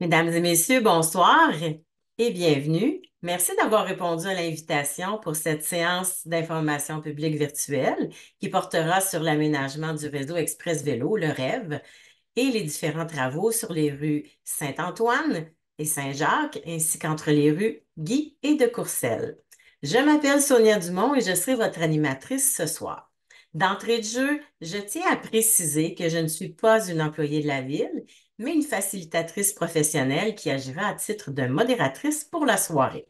Mesdames et messieurs, bonsoir et bienvenue. Merci d'avoir répondu à l'invitation pour cette séance d'information publique virtuelle qui portera sur l'aménagement du réseau Express Vélo, le REV, et les différents travaux sur les rues Saint-Antoine et Saint-Jacques, ainsi qu'entre les rues Guy et de Courcelles. Je m'appelle Sonia Dumont et je serai votre animatrice ce soir. D'entrée de jeu, je tiens à préciser que je ne suis pas une employée de la ville, mais une facilitatrice professionnelle qui agira à titre de modératrice pour la soirée.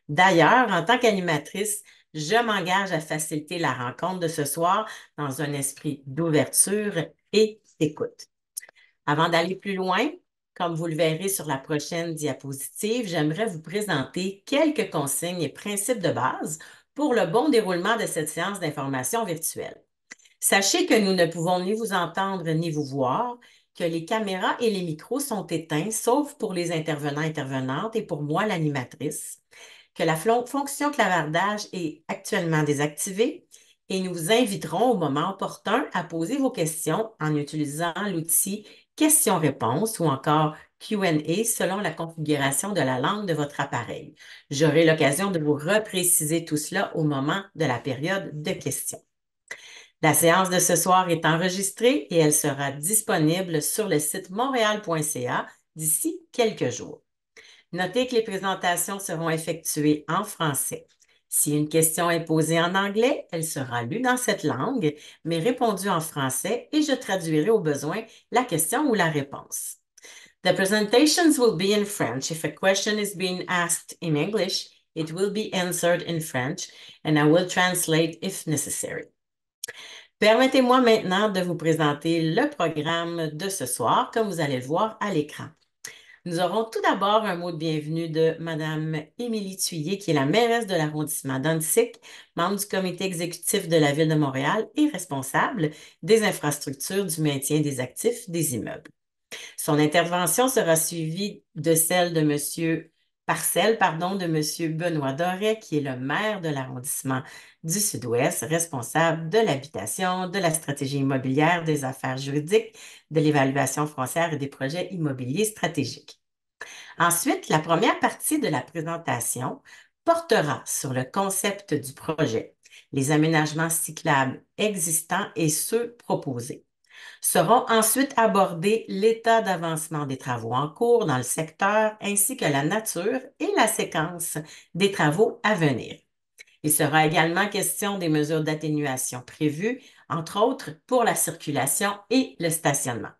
D'ailleurs, en tant qu'animatrice, je m'engage à faciliter la rencontre de ce soir dans un esprit d'ouverture et d'écoute. Avant d'aller plus loin, comme vous le verrez sur la prochaine diapositive, j'aimerais vous présenter quelques consignes et principes de base pour le bon déroulement de cette séance d'information virtuelle. Sachez que nous ne pouvons ni vous entendre ni vous voir, que les caméras et les micros sont éteints, sauf pour les intervenants-intervenantes et pour moi, l'animatrice, que la fonction clavardage est actuellement désactivée et nous vous inviterons au moment opportun à poser vos questions en utilisant l'outil questions-réponses ou encore Q&A selon la configuration de la langue de votre appareil. J'aurai l'occasion de vous repréciser tout cela au moment de la période de questions. La séance de ce soir est enregistrée et elle sera disponible sur le site montréal.ca d'ici quelques jours. Notez que les présentations seront effectuées en français. Si une question est posée en anglais, elle sera lue dans cette langue, mais répondue en français et je traduirai au besoin la question ou la réponse. The presentations will be in French. If a question is being asked in English, it will be answered in French and I will translate if necessary. Permettez-moi maintenant de vous présenter le programme de ce soir, comme vous allez le voir à l'écran. Nous aurons tout d'abord un mot de bienvenue de Mme Émilie Thuillier, qui est la mairesse de l'arrondissement d'Annecy, membre du comité exécutif de la Ville de Montréal et responsable des infrastructures du maintien des actifs des immeubles. Son intervention sera suivie de celle de de M. Benoît Doré, qui est le maire de l'arrondissement du Sud-Ouest, responsable de l'habitation, de la stratégie immobilière, des affaires juridiques, de l'évaluation foncière et des projets immobiliers stratégiques. Ensuite, la première partie de la présentation portera sur le concept du projet, les aménagements cyclables existants et ceux proposés. Seront ensuite abordés l'état d'avancement des travaux en cours dans le secteur ainsi que la nature et la séquence des travaux à venir. Il sera également question des mesures d'atténuation prévues, entre autres pour la circulation et le stationnement.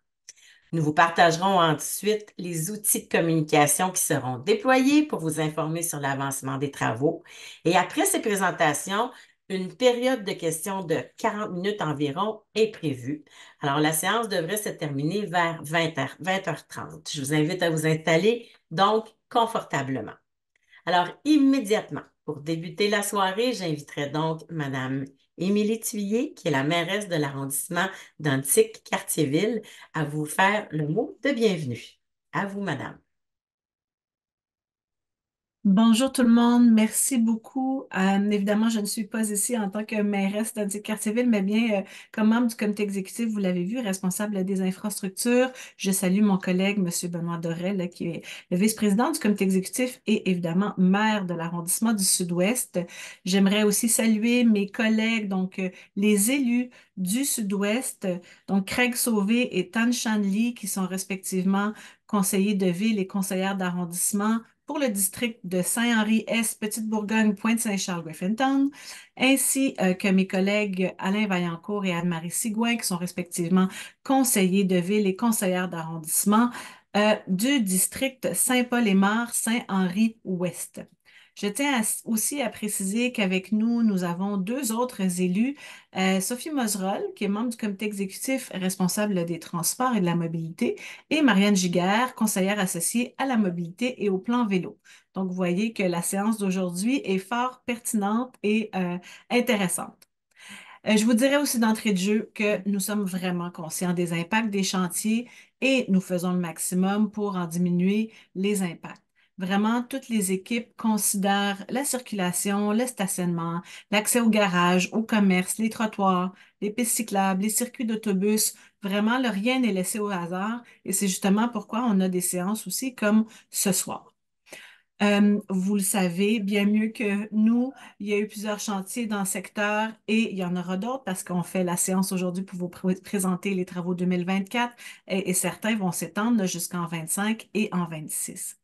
Nous vous partagerons ensuite les outils de communication qui seront déployés pour vous informer sur l'avancement des travaux. Et après ces présentations, une période de questions de 40 minutes environ est prévue. Alors, la séance devrait se terminer vers 20h30. Je vous invite à vous installer donc confortablement. Alors, immédiatement, pour débuter la soirée, j'inviterai donc Mme Émilie Thuillier, qui est la mairesse de l'arrondissement d'Antique-Cartierville, à vous faire le mot de bienvenue. À vous, Madame. Bonjour tout le monde, merci beaucoup. Évidemment, je ne suis pas ici en tant que mairesse d'Antique-Cartierville, mais bien comme membre du comité exécutif, vous l'avez vu, responsable des infrastructures. Je salue mon collègue, M. Benoît Dorel, là, qui est le vice-président du comité exécutif et évidemment maire de l'arrondissement du Sud-Ouest. J'aimerais aussi saluer mes collègues, donc les élus du Sud-Ouest, donc Craig Sauvé et Tan Shan Lee, qui sont respectivement conseillers de ville et conseillères d'arrondissement pour le district de Saint-Henri-Est, Petite-Bourgogne, Pointe-Saint-Charles, ainsi que mes collègues Alain Vaillancourt et Anne-Marie Sigouin, qui sont respectivement conseillers de ville et conseillères d'arrondissement du district Saint-Paul-et-Mare, Saint-Henri-Ouest. Je tiens aussi à préciser qu'avec nous, nous avons deux autres élus, Sophie Moserol, qui est membre du comité exécutif responsable des transports et de la mobilité, et Marianne Giguère, conseillère associée à la mobilité et au plan vélo. Donc, vous voyez que la séance d'aujourd'hui est fort pertinente et intéressante. Je vous dirais aussi d'entrée de jeu que nous sommes vraiment conscients des impacts des chantiers et nous faisons le maximum pour en diminuer les impacts. Vraiment, toutes les équipes considèrent la circulation, le stationnement, l'accès au garage, au commerce, les trottoirs, les pistes cyclables, les circuits d'autobus. Vraiment, là, rien n'est laissé au hasard et c'est justement pourquoi on a des séances aussi comme ce soir. Vous le savez bien mieux que nous, il y a eu plusieurs chantiers dans le secteur et il y en aura d'autres parce qu'on fait la séance aujourd'hui pour vous présenter les travaux 2024 et certains vont s'étendre jusqu'en 25 et en 26.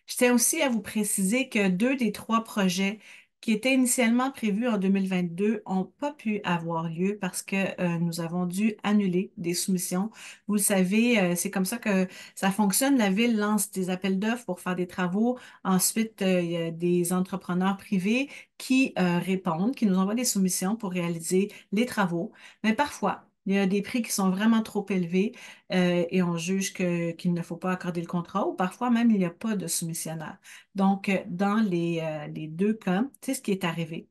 Je tiens aussi à vous préciser que deux des trois projets qui étaient initialement prévus en 2022 n'ont pas pu avoir lieu parce que nous avons dû annuler des soumissions. Vous le savez, c'est comme ça que ça fonctionne. La ville lance des appels d'offres pour faire des travaux. Ensuite, il y a des entrepreneurs privés qui répondent, qui nous envoient des soumissions pour réaliser les travaux. Mais parfois, il y a des prix qui sont vraiment trop élevés et on juge qu'il ne faut pas accorder le contrat ou parfois même il n'y a pas de soumissionnaire. Donc, dans les deux cas, c'est ce qui est arrivé.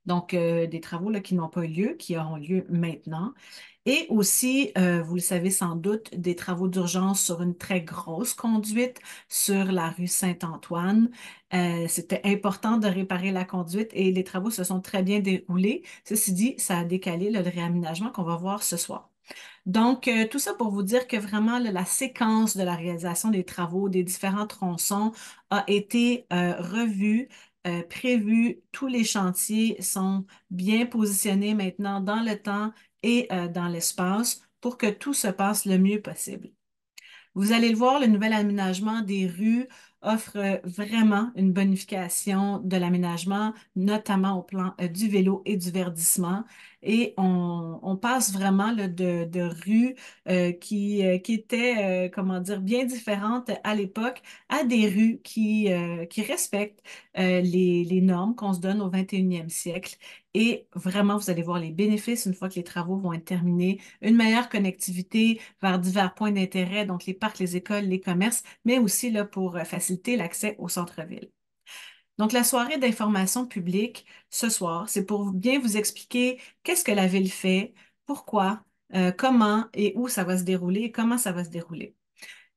Donc, des travaux là, qui n'ont pas eu lieu, qui auront lieu maintenant. Et aussi, vous le savez sans doute, des travaux d'urgence sur une très grosse conduite sur la rue Saint-Antoine. C'était important de réparer la conduite et les travaux se sont très bien déroulés. Ceci dit, ça a décalé le réaménagement qu'on va voir ce soir. Donc, tout ça pour vous dire que vraiment, là, la séquence de la réalisation des travaux, des différents tronçons a été revue, prévue. Tous les chantiers sont bien positionnés maintenant dans le temps et dans l'espace pour que tout se passe le mieux possible. Vous allez le voir, le nouvel aménagement des rues offre vraiment une bonification de l'aménagement, notamment au plan du vélo et du verdissement. Et on passe vraiment là, de rues qui étaient, comment dire, bien différentes à l'époque à des rues qui respectent les normes qu'on se donne au 21e siècle. Et vraiment, vous allez voir les bénéfices une fois que les travaux vont être terminés, une meilleure connectivité vers divers points d'intérêt, donc les parcs, les écoles, les commerces, mais aussi là, pour faciliter l'accès au centre-ville. Donc, la soirée d'information publique ce soir, c'est pour bien vous expliquer qu'est-ce que la ville fait, pourquoi, comment et où ça va se dérouler et comment ça va se dérouler.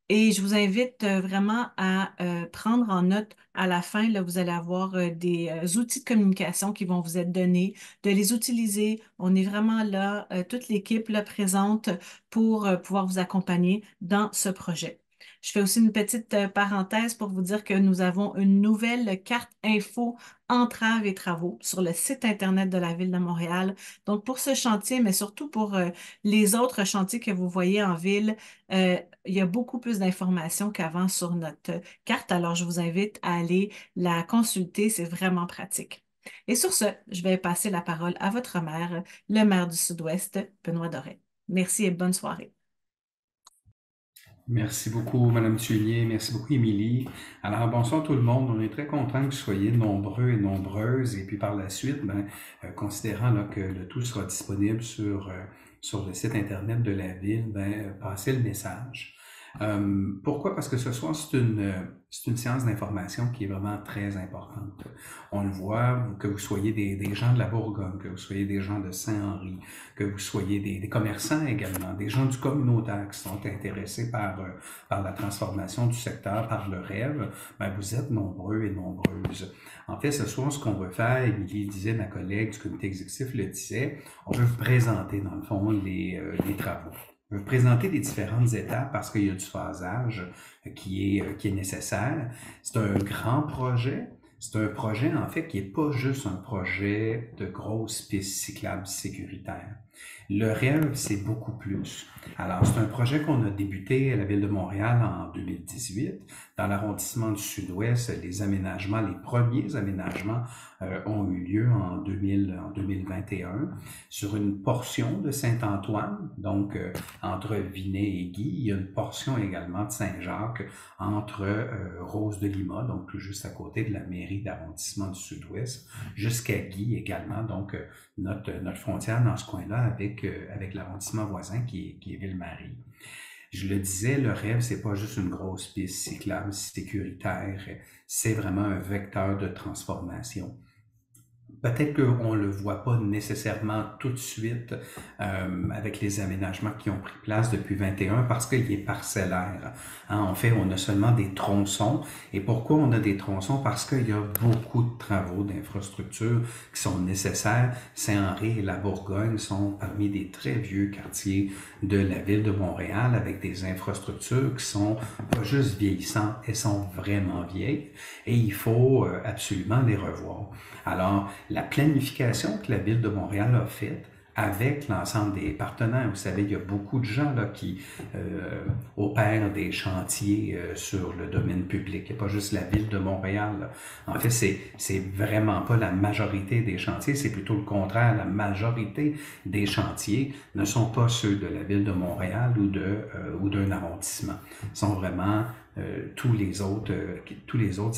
Et je vous invite vraiment à prendre en note à la fin, là, vous allez avoir des outils de communication qui vont vous être donnés, de les utiliser. On est vraiment là, toute l'équipe là, présente pour pouvoir vous accompagner dans ce projet. Je fais aussi une petite parenthèse pour vous dire que nous avons une nouvelle carte info entraves et travaux sur le site Internet de la Ville de Montréal. Donc, pour ce chantier, mais surtout pour les autres chantiers que vous voyez en ville, il y a beaucoup plus d'informations qu'avant sur notre carte. Alors, je vous invite à aller la consulter. C'est vraiment pratique. Et sur ce, je vais passer la parole à votre maire, le maire du Sud-Ouest, Benoît Doré. Merci et bonne soirée. Merci beaucoup, Madame Thuillier. Merci beaucoup, Émilie. Alors, bonsoir tout le monde. On est très content que vous soyez nombreux et nombreuses. Et puis par la suite, considérant là, que le tout sera disponible sur le site Internet de la Ville, passez le message. Pourquoi? Parce que ce soir, c'est une séance d'information qui est vraiment très importante. On le voit, que vous soyez des gens de la Bourgogne, que vous soyez des gens de Saint-Henri, que vous soyez des commerçants également, des gens du communautaire qui sont intéressés par la transformation du secteur, par le rêve, vous êtes nombreux et nombreuses. En fait, ce soir, ce qu'on veut faire, Émilie disait, ma collègue du comité exécutif le disait, on veut vous présenter, dans le fond, les travaux. Je vais vous présenter les différentes étapes parce qu'il y a du phasage qui est nécessaire. C'est un grand projet. C'est un projet, en fait, qui est pas juste un projet de grosses pistes cyclables sécuritaires. Le rêve, c'est beaucoup plus. Alors, c'est un projet qu'on a débuté à la Ville de Montréal en 2018. Dans l'arrondissement du Sud-Ouest, les premiers aménagements ont eu lieu en 2021 sur une portion de Saint-Antoine, donc entre Vinay et Guy. Il y a une portion également de Saint-Jacques entre Rose-de-Lima, donc tout juste à côté de la mairie d'arrondissement du Sud-Ouest, jusqu'à Guy également, donc notre frontière dans ce coin-là avec l'arrondissement voisin qui est Ville-Marie. Je le disais, le rêve, c'est pas juste une grosse piste cyclable sécuritaire, c'est vraiment un vecteur de transformation. Peut-être qu'on ne le voit pas nécessairement tout de suite avec les aménagements qui ont pris place depuis 21 parce qu'il est parcellaire. Hein, en fait, on a seulement des tronçons. Et pourquoi on a des tronçons? Parce qu'il y a beaucoup de travaux d'infrastructure qui sont nécessaires. Saint-Henri et la Bourgogne sont parmi des très vieux quartiers de la ville de Montréal avec des infrastructures qui sont pas juste vieillissantes, elles sont vraiment vieilles et il faut absolument les revoir. Alors, la planification que la Ville de Montréal a faite avec l'ensemble des partenaires, vous savez, il y a beaucoup de gens là, qui opèrent des chantiers sur le domaine public. Il n'y a pas juste la Ville de Montréal. Là. En fait, c'est vraiment pas la majorité des chantiers, c'est plutôt le contraire. La majorité des chantiers ne sont pas ceux de la Ville de Montréal ou d'un arrondissement. Ils sont vraiment tous les autres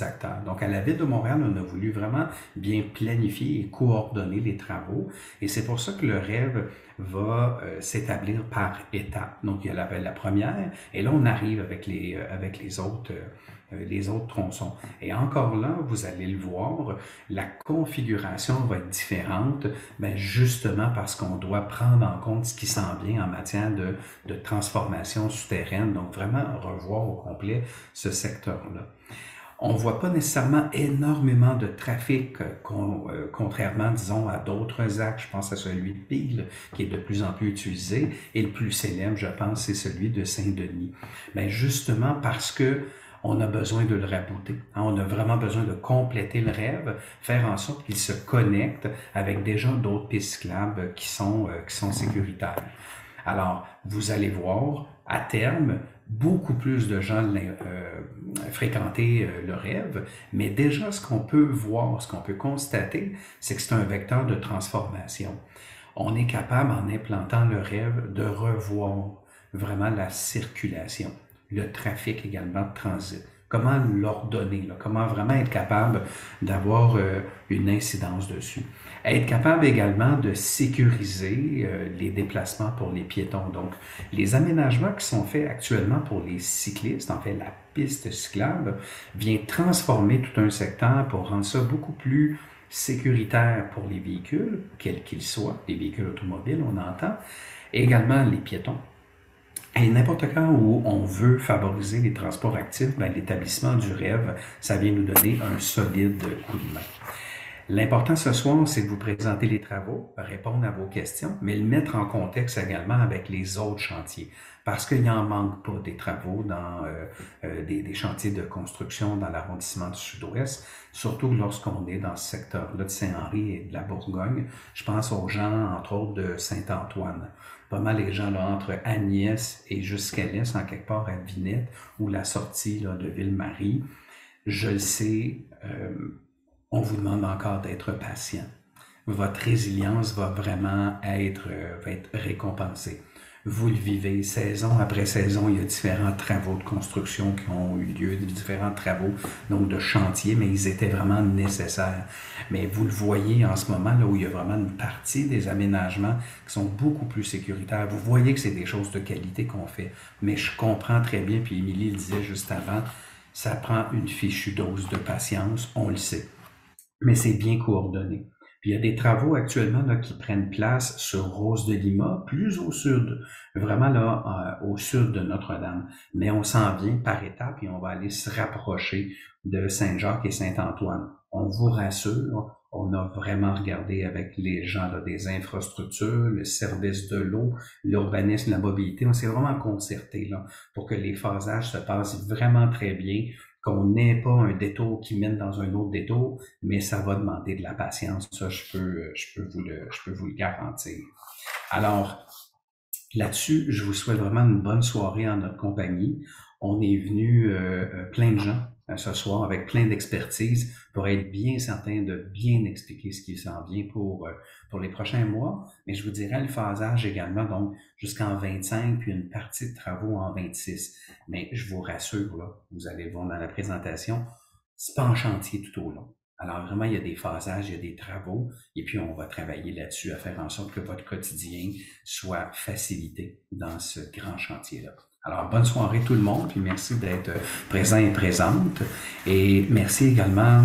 acteurs. Donc, à la Ville de Montréal, on a voulu vraiment bien planifier et coordonner les travaux. Et c'est pour ça que le rêve va s'établir par étapes. Donc, il y a la première, et là, on arrive avec les autres tronçons. Et encore là, vous allez le voir, la configuration va être différente, ben justement parce qu'on doit prendre en compte ce qui s'en vient en matière de transformation souterraine, donc vraiment revoir au complet ce secteur-là. On ne voit pas nécessairement énormément de trafic, contrairement, disons, à d'autres axes. Je pense à celui de Peel, qui est de plus en plus utilisé, et le plus célèbre, je pense, c'est celui de Saint-Denis. Mais justement parce que on a besoin de le rabouter. On a vraiment besoin de compléter le rêve, faire en sorte qu'il se connecte avec déjà d'autres pistes cyclables qui sont sécuritaires. Alors, vous allez voir, à terme, beaucoup plus de gens fréquenter le rêve, mais déjà ce qu'on peut voir, ce qu'on peut constater, c'est que c'est un vecteur de transformation. On est capable, en implantant le rêve, de revoir vraiment la circulation, le trafic également de transit. Comment l'ordonner, comment vraiment être capable d'avoir une incidence dessus. Être capable également de sécuriser les déplacements pour les piétons. Donc, les aménagements qui sont faits actuellement pour les cyclistes, en fait, la piste cyclable, vient transformer tout un secteur pour rendre ça beaucoup plus sécuritaire pour les véhicules, quels qu'ils soient, les véhicules automobiles, on entend, et également les piétons. Et n'importe quand où on veut favoriser les transports actifs, ben, l'établissement du rêve, ça vient nous donner un solide coup de main. L'important ce soir, c'est de vous présenter les travaux, répondre à vos questions, mais le mettre en contexte également avec les autres chantiers. Parce qu'il n'en manque pas des travaux dans des chantiers de construction dans l'arrondissement du Sud-Ouest, surtout lorsqu'on est dans ce secteur-là de Saint-Henri et de la Bourgogne. Je pense aux gens, entre autres, de Saint-Antoine. Pas mal les gens là, entre Agnès et jusqu'à l'est, en quelque part à Vinette, ou la sortie là, de Ville-Marie. Je le sais, on vous demande encore d'être patient. Votre résilience va vraiment être récompensée. Vous le vivez saison après saison, il y a différents travaux de construction qui ont eu lieu, différents travaux donc de chantier, mais ils étaient vraiment nécessaires. Mais vous le voyez en ce moment, là où il y a vraiment une partie des aménagements qui sont beaucoup plus sécuritaires. Vous voyez que c'est des choses de qualité qu'on fait. Mais je comprends très bien, puis Émilie le disait juste avant, ça prend une fichue dose de patience, on le sait. Mais c'est bien coordonné. Puis il y a des travaux actuellement là, qui prennent place sur Rose de Lima, plus au sud, vraiment là au sud de Notre-Dame. Mais on s'en vient par étapes et on va aller se rapprocher de Saint-Jacques et Saint-Antoine. On vous rassure, on a vraiment regardé avec les gens là, des infrastructures, le service de l'eau, l'urbanisme, la mobilité. On s'est vraiment concerté là pour que les phasages se passent vraiment très bien, qu'on n'ait pas un détour qui mène dans un autre détour, mais ça va demander de la patience. Ça, je peux vous le garantir. Alors, là-dessus, je vous souhaite vraiment une bonne soirée en notre compagnie. On est venu plein de gens ce soir avec plein d'expertise pour être bien certain de bien expliquer ce qui s'en vient pour les prochains mois. Mais je vous dirais le phasage également, donc jusqu'en 25, puis une partie de travaux en 26. Mais je vous rassure, là, vous allez le voir dans la présentation, c'est pas en chantier tout au long. Alors vraiment, il y a des phasages, il y a des travaux, et puis on va travailler là-dessus à faire en sorte que votre quotidien soit facilité dans ce grand chantier-là. Alors, bonne soirée tout le monde, puis merci d'être présent et présente. Et merci également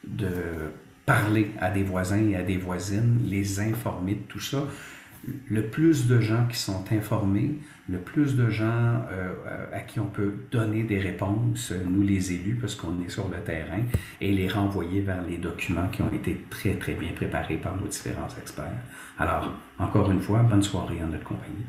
de parler à des voisins et à des voisines, les informer de tout ça. Le plus de gens qui sont informés, le plus de gens à qui on peut donner des réponses, nous les élus, parce qu'on est sur le terrain, et les renvoyer vers les documents qui ont été très, très bien préparés par nos différents experts. Alors, encore une fois, bonne soirée en notre compagnie.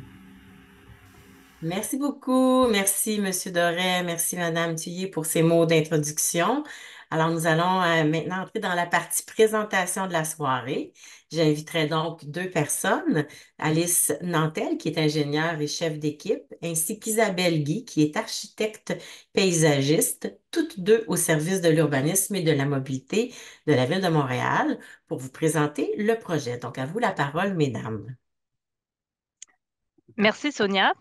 Merci beaucoup. Merci, Monsieur Doré. Merci, Madame Thuyer, pour ces mots d'introduction. Alors, nous allons maintenant entrer dans la partie présentation de la soirée. J'inviterai donc deux personnes, Alice Nantel, qui est ingénieure et chef d'équipe, ainsi qu'Isabelle Guy, qui est architecte paysagiste, toutes deux au service de l'urbanisme et de la mobilité de la Ville de Montréal, pour vous présenter le projet. Donc, à vous la parole, mesdames. Merci, Sonia.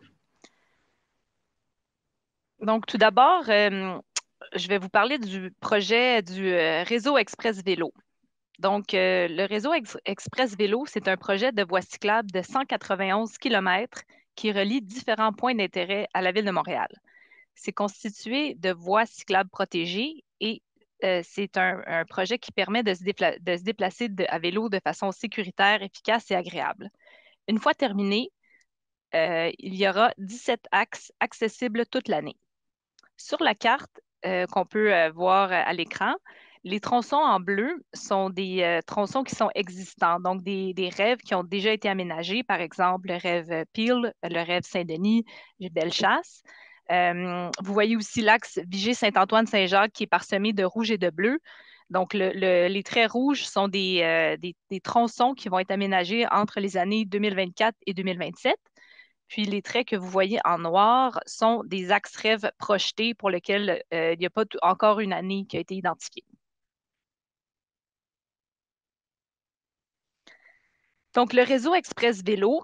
Donc, tout d'abord, je vais vous parler du projet du réseau Express Vélo. Donc, le réseau Express Vélo, c'est un projet de voie cyclable de 191 km qui relie différents points d'intérêt à la Ville de Montréal. C'est constitué de voies cyclables protégées et c'est un projet qui permet de se déplacer à vélo de façon sécuritaire, efficace et agréable. Une fois terminé, il y aura 17 axes accessibles toute l'année. Sur la carte qu'on peut voir à l'écran, les tronçons en bleu sont des tronçons qui sont existants, donc des rêves qui ont déjà été aménagés, par exemple le rêve Peel, le rêve Saint-Denis, Bellechasse. Vous voyez aussi l'axe Vigée-Saint-Antoine-Saint-Jacques qui est parsemé de rouge et de bleu. Donc, les traits rouges sont des tronçons qui vont être aménagés entre les années 2024 et 2027. Puis les traits que vous voyez en noir sont des axes rêves projetés pour lesquels il n'y a pas encore une année qui a été identifiée. Donc, le réseau Express Vélo,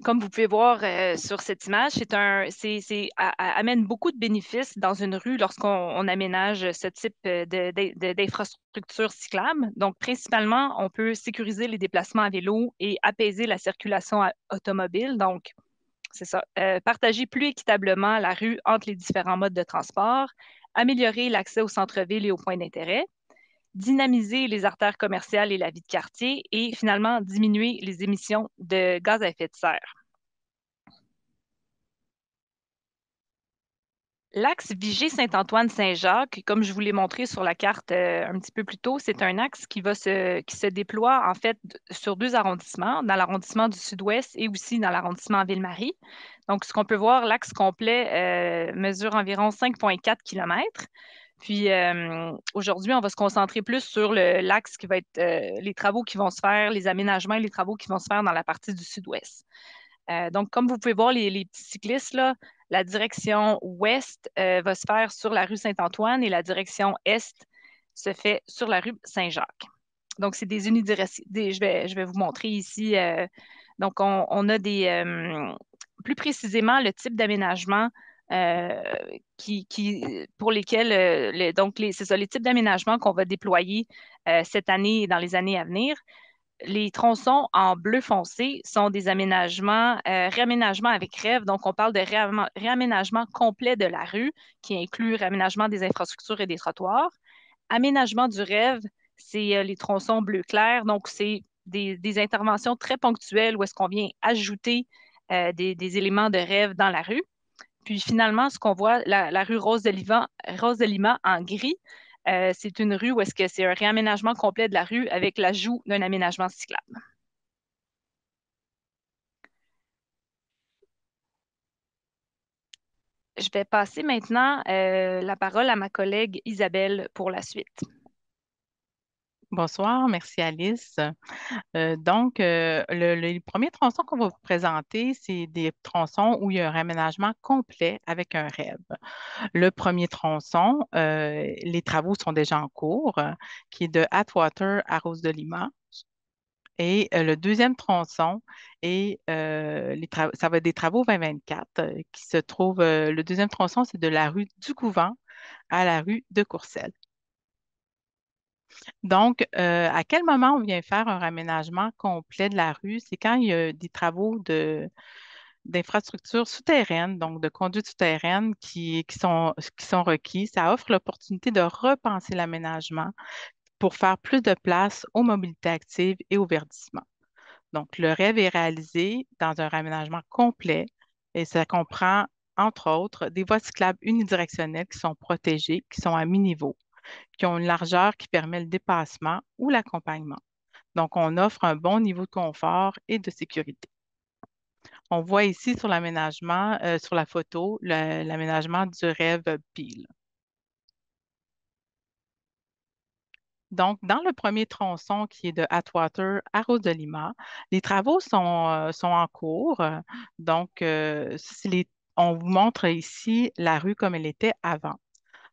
comme vous pouvez voir sur cette image, amène beaucoup de bénéfices dans une rue lorsqu'on aménage ce type d'infrastructure cyclable. Donc, principalement, on peut sécuriser les déplacements à vélo et apaiser la circulation automobile. Donc, c'est ça. Partager plus équitablement la rue entre les différents modes de transport, améliorer l'accès au centre-ville et aux points d'intérêt, dynamiser les artères commerciales et la vie de quartier et finalement diminuer les émissions de gaz à effet de serre. L'axe Vigée-Saint-Antoine-Saint-Jacques, comme je vous l'ai montré sur la carte un petit peu plus tôt, c'est un axe qui se déploie en fait sur deux arrondissements, dans l'arrondissement du Sud-Ouest et aussi dans l'arrondissement Ville-Marie. Donc, ce qu'on peut voir, l'axe complet mesure environ 5,4 km. Puis aujourd'hui, on va se concentrer plus sur l'axe qui va être les travaux qui vont se faire, les aménagements et les travaux qui vont se faire dans la partie du Sud-Ouest. Donc, comme vous pouvez voir, les petits cyclistes, là, la direction ouest va se faire sur la rue Saint-Antoine et la direction est se fait sur la rue Saint-Jacques. Donc, c'est des unidirections. Je vais vous montrer ici. Donc, on a plus précisément le type d'aménagement pour lesquels, c'est ça, les types d'aménagements qu'on va déployer cette année et dans les années à venir. Les tronçons en bleu foncé sont des aménagements, réaménagements avec rêve. Donc, on parle de réaménagement complet de la rue, qui inclut réaménagement des infrastructures et des trottoirs. Aménagement du rêve, c'est les tronçons bleu clair. Donc, c'est des interventions très ponctuelles où est-ce qu'on vient ajouter des éléments de rêve dans la rue. Puis finalement, ce qu'on voit, la rue Rose de Lima en gris, c'est une rue où est-ce que c'est un réaménagement complet de la rue avec l'ajout d'un aménagement cyclable. Je vais passer maintenant la parole à ma collègue Isabelle pour la suite. Bonsoir, merci Alice. Les premiers tronçons qu'on va vous présenter, c'est des tronçons où il y a un aménagement complet avec un rêve. Le premier tronçon, les travaux sont déjà en cours, qui est de Atwater à Rose de Lima. Et le deuxième tronçon, ça va être des travaux 2024 qui se trouvent, le deuxième tronçon, c'est de la rue du Couvent à la rue de Courcelles. Donc, à quel moment on vient faire un raménagement complet de la rue? C'est quand il y a des travaux d'infrastructures souterraines, donc de conduites souterraines qui sont requis. Ça offre l'opportunité de repenser l'aménagement, pour faire plus de place aux mobilités actives et au verdissement. Donc, le rêve est réalisé dans un réaménagement complet et ça comprend, entre autres, des voies cyclables unidirectionnelles qui sont protégées, qui sont à mi-niveau, qui ont une largeur qui permet le dépassement ou l'accompagnement. Donc, on offre un bon niveau de confort et de sécurité. On voit ici sur l'aménagement, sur la photo, l'aménagement du rêve Peel. Donc, dans le premier tronçon qui est de Atwater à Rose-de-Lima, les travaux sont en cours. Donc, on vous montre ici la rue comme elle était avant.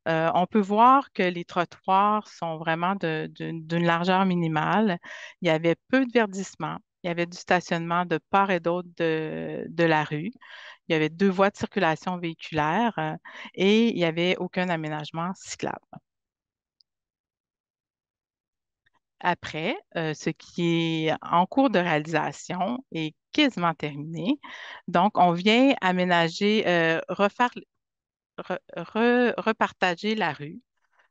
On peut voir que les trottoirs sont vraiment d'une largeur minimale. Il y avait peu de verdissement. Il y avait du stationnement de part et d'autre de la rue. Il y avait 2 voies de circulation véhiculaire et il n'y avait aucun aménagement cyclable. Après, ce qui est en cours de réalisation est quasiment terminé. Donc, on vient aménager, repartager la rue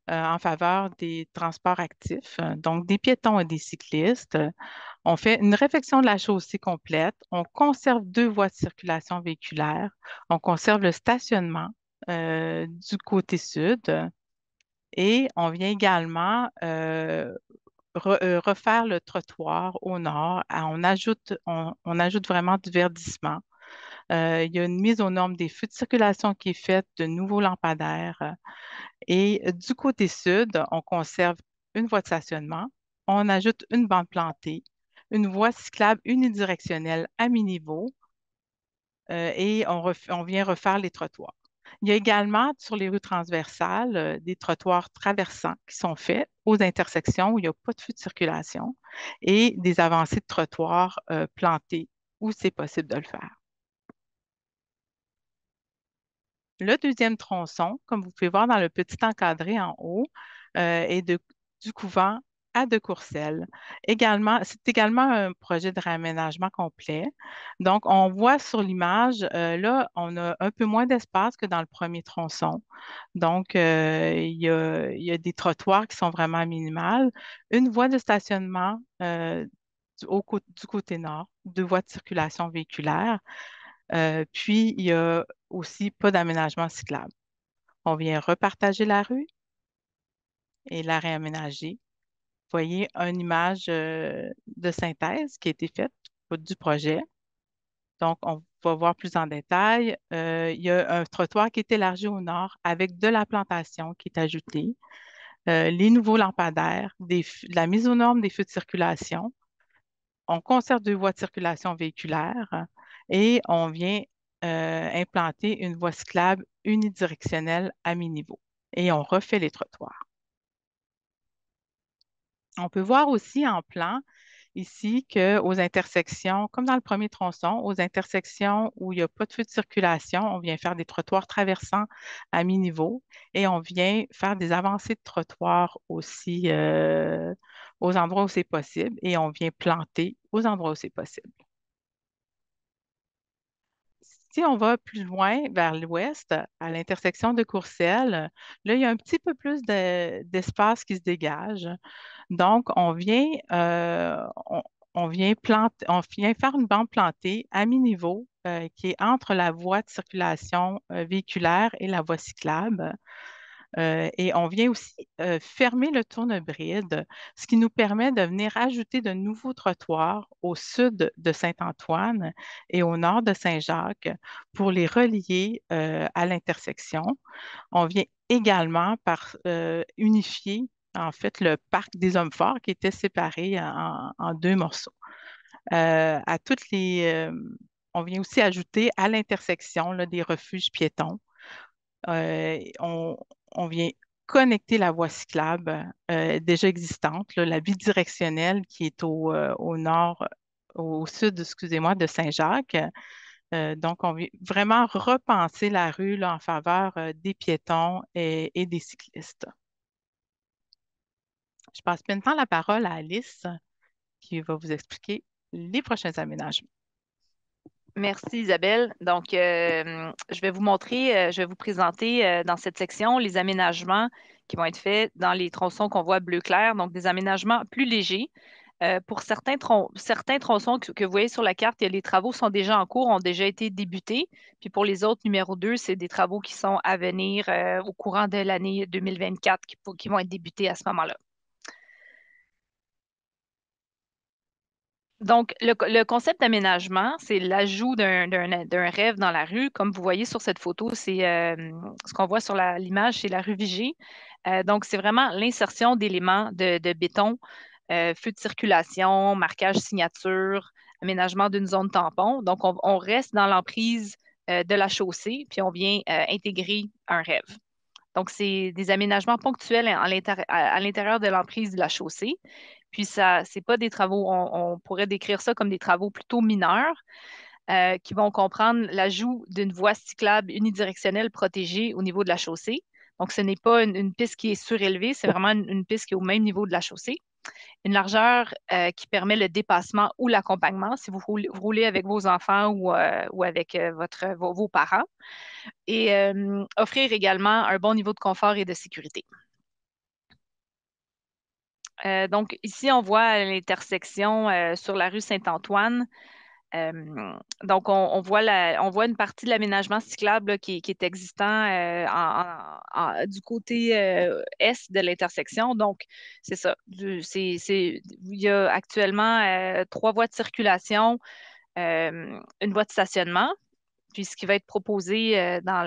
en faveur des transports actifs, donc des piétons et des cyclistes. On fait une réfection de la chaussée complète. On conserve 2 voies de circulation véhiculaire. On conserve le stationnement du côté sud et on vient également refaire le trottoir au nord. On ajoute vraiment du verdissement. Il y a une mise aux normes des feux de circulation qui est faite, de nouveaux lampadaires. Et du côté sud, on conserve une voie de stationnement. On ajoute une bande plantée, une voie cyclable unidirectionnelle à mi-niveau et on vient refaire les trottoirs. Il y a également sur les rues transversales des trottoirs traversants qui sont faits aux intersections où il n'y a pas de feu de circulation et des avancées de trottoirs plantées où c'est possible de le faire. Le deuxième tronçon, comme vous pouvez voir dans le petit encadré en haut, est du couvent à De Courcelles. Également, c'est également un projet de réaménagement complet. Donc, on voit sur l'image, là, on a un peu moins d'espace que dans le premier tronçon. Donc, il y a des trottoirs qui sont vraiment minimales. Une voie de stationnement du côté nord, 2 voies de circulation véhiculaire. Puis, il y a aussi pas d'aménagement cyclable. On vient repartager la rue et la réaménager. Vous voyez une image de synthèse qui a été faite du projet. Donc, on va voir plus en détail. Il y a un trottoir qui est élargi au nord avec de la plantation qui est ajoutée, les nouveaux lampadaires, la mise aux normes des feux de circulation. On conserve 2 voies de circulation véhiculaire et on vient implanter une voie cyclable unidirectionnelle à mi-niveau. Et on refait les trottoirs. On peut voir aussi en plan ici qu'aux intersections, comme dans le premier tronçon, aux intersections où il n'y a pas de feu de circulation, on vient faire des trottoirs traversants à mi-niveau et on vient faire des avancées de trottoirs aussi aux endroits où c'est possible et on vient planter aux endroits où c'est possible. Si on va plus loin vers l'ouest, à l'intersection de Courcelles, là, il y a un petit peu plus d'espace qui se dégage. Donc, on vient faire une bande plantée à mi-niveau qui est entre la voie de circulation véhiculaire et la voie cyclable. Et on vient aussi fermer le tourne-bride, ce qui nous permet de venir ajouter de nouveaux trottoirs au sud de Saint-Antoine et au nord de Saint-Jacques pour les relier à l'intersection. On vient également unifier en fait le parc des hommes forts qui était séparé en 2 morceaux. On vient aussi ajouter à l'intersection là, des refuges piétons. Euh, on, on vient connecter la voie cyclable déjà existante, là, la bidirectionnelle qui est au nord, au sud, excusez-moi, de Saint-Jacques. Donc, on vient vraiment repenser la rue là, en faveur des piétons et des cyclistes. Je passe maintenant la parole à Alice qui va vous expliquer les prochains aménagements. Merci Isabelle. Donc, je vais vous montrer, je vais vous présenter dans cette section les aménagements qui vont être faits dans les tronçons qu'on voit bleu clair, donc des aménagements plus légers. Pour certains tronçons que vous voyez sur la carte, les travaux sont déjà en cours, ont déjà été débutés. Puis pour les autres, numéro 2, c'est des travaux qui sont à venir au courant de l'année 2024 qui vont être débutés à ce moment-là. Donc, le concept d'aménagement, c'est l'ajout d'un rêve dans la rue. Comme vous voyez sur cette photo, c'est ce qu'on voit sur l'image, c'est la rue Vigée. Donc, c'est vraiment l'insertion d'éléments de béton, feu de circulation, marquage signature, aménagement d'une zone tampon. Donc, on reste dans l'emprise de la chaussée, puis on vient intégrer un rêve. Donc, c'est des aménagements ponctuels à l'intérieur de l'emprise de la chaussée. Puis, ça, c'est pas des travaux, on pourrait décrire ça comme des travaux plutôt mineurs qui vont comprendre l'ajout d'une voie cyclable unidirectionnelle protégée au niveau de la chaussée. Donc, ce n'est pas une piste qui est surélevée, c'est vraiment une piste qui est au même niveau de la chaussée. Une largeur qui permet le dépassement ou l'accompagnement si vous roulez avec vos enfants ou avec vos parents. Et offrir également un bon niveau de confort et de sécurité. Donc, ici, on voit l'intersection sur la rue Saint-Antoine. Donc, on voit une partie de l'aménagement cyclable là, qui est existant du côté est de l'intersection. Donc, c'est ça. Il y a actuellement 3 voies de circulation, une voie de stationnement, puis ce qui va être proposé dans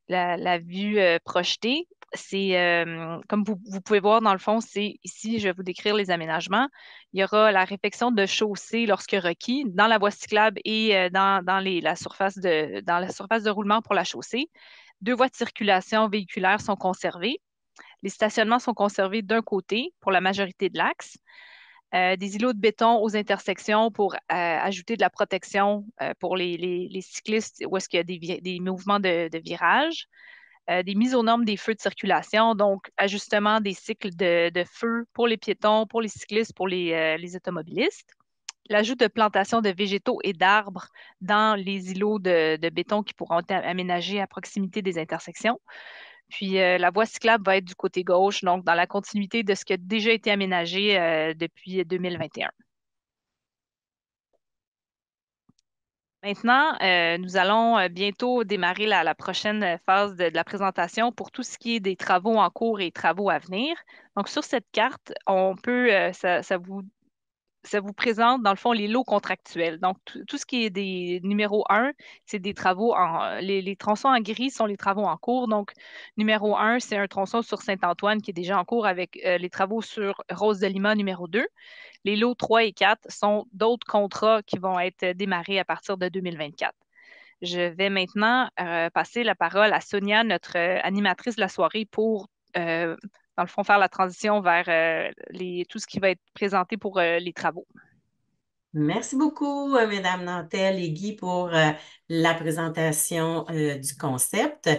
la vue projetée, c'est comme vous pouvez voir dans le fond, c'est ici, je vais vous décrire les aménagements. Il y aura la réfection de chaussée lorsque requis dans la voie cyclable et dans la surface de roulement pour la chaussée. 2 voies de circulation véhiculaire sont conservées. Les stationnements sont conservés d'un côté pour la majorité de l'axe. Des îlots de béton aux intersections pour ajouter de la protection pour les cyclistes où est-ce qu'il y a des mouvements de virage. Des mises aux normes des feux de circulation, donc ajustement des cycles de feu pour les piétons, pour les cyclistes, pour les automobilistes. L'ajout de plantations de végétaux et d'arbres dans les îlots de béton qui pourront être aménagés à proximité des intersections. Puis la voie cyclable va être du côté gauche, donc dans la continuité de ce qui a déjà été aménagé depuis 2021. Maintenant, nous allons bientôt démarrer la prochaine phase de la présentation pour tout ce qui est des travaux en cours et travaux à venir. Donc, sur cette carte, on peut, ça vous présente, dans le fond, les lots contractuels. Donc, tout ce qui est des numéro 1, c'est des travaux les tronçons en gris sont les travaux en cours. Donc, numéro 1, c'est un tronçon sur Saint-Antoine qui est déjà en cours avec les travaux sur Rose de Lima numéro 2. Les lots 3 et 4 sont d'autres contrats qui vont être démarrés à partir de 2024. Je vais maintenant passer la parole à Sonia, notre animatrice de la soirée, pour, dans le fond, faire la transition vers tout ce qui va être présenté pour les travaux. Merci beaucoup, Mesdames Nantel et Guy, pour la présentation du concept.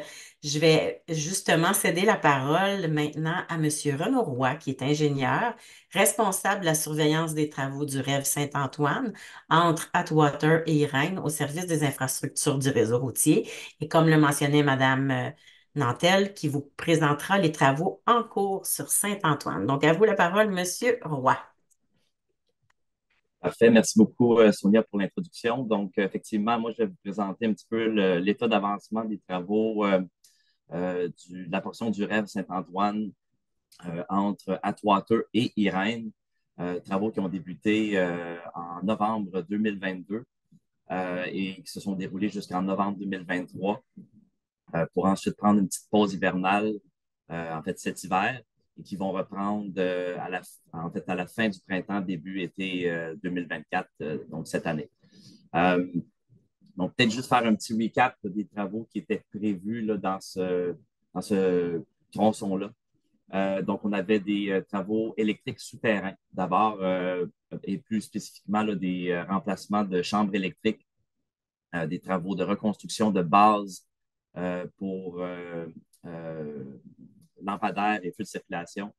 Je vais justement céder la parole maintenant à Monsieur Renaud Roy, qui est ingénieur, responsable de la surveillance des travaux du rêve Saint-Antoine entre Atwater et Irène au service des infrastructures du réseau routier. Et comme le mentionnait Madame Nantel, qui vous présentera les travaux en cours sur Saint-Antoine. Donc, à vous la parole, Monsieur Roy. Parfait. Merci beaucoup, Sonia, pour l'introduction. Donc, effectivement, moi, je vais vous présenter un petit peu l'état d'avancement des travaux de la portion du rêve Saint-Antoine entre Atwater et Irène. Travaux qui ont débuté en novembre 2022 et qui se sont déroulés jusqu'en novembre 2023 pour ensuite prendre une petite pause hivernale, en fait, cet hiver, et qui vont reprendre à la fin du printemps, début été 2024, donc cette année. Donc, peut-être juste faire un petit recap des travaux qui étaient prévus là, dans ce tronçon-là. Donc, on avait des travaux électriques souterrains d'abord, et plus spécifiquement là, des remplacements de chambres électriques, des travaux de reconstruction de base pour lampadaires et feux de circulation,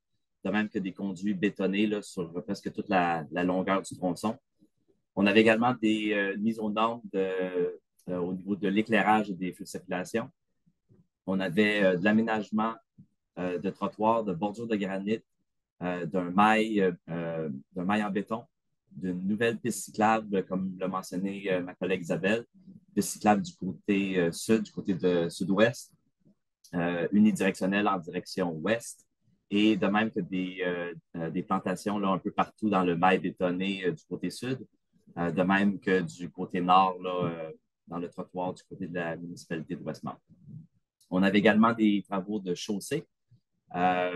de même que des conduits bétonnés là, sur presque toute la longueur du tronçon. On avait également des mises aux normes au niveau de l'éclairage et des feux de circulation. On avait de l'aménagement de trottoirs, de bordures de granit, d'un mail en béton, d'une nouvelle piste cyclable, comme l'a mentionné ma collègue Isabelle, piste cyclable du côté sud, du côté de sud-ouest, unidirectionnelle en direction ouest, et de même que des plantations là, un peu partout dans le mail bétonné du côté sud, de même que du côté nord, là, dans le trottoir du côté de la municipalité de Westmount. On avait également des travaux de chaussée. En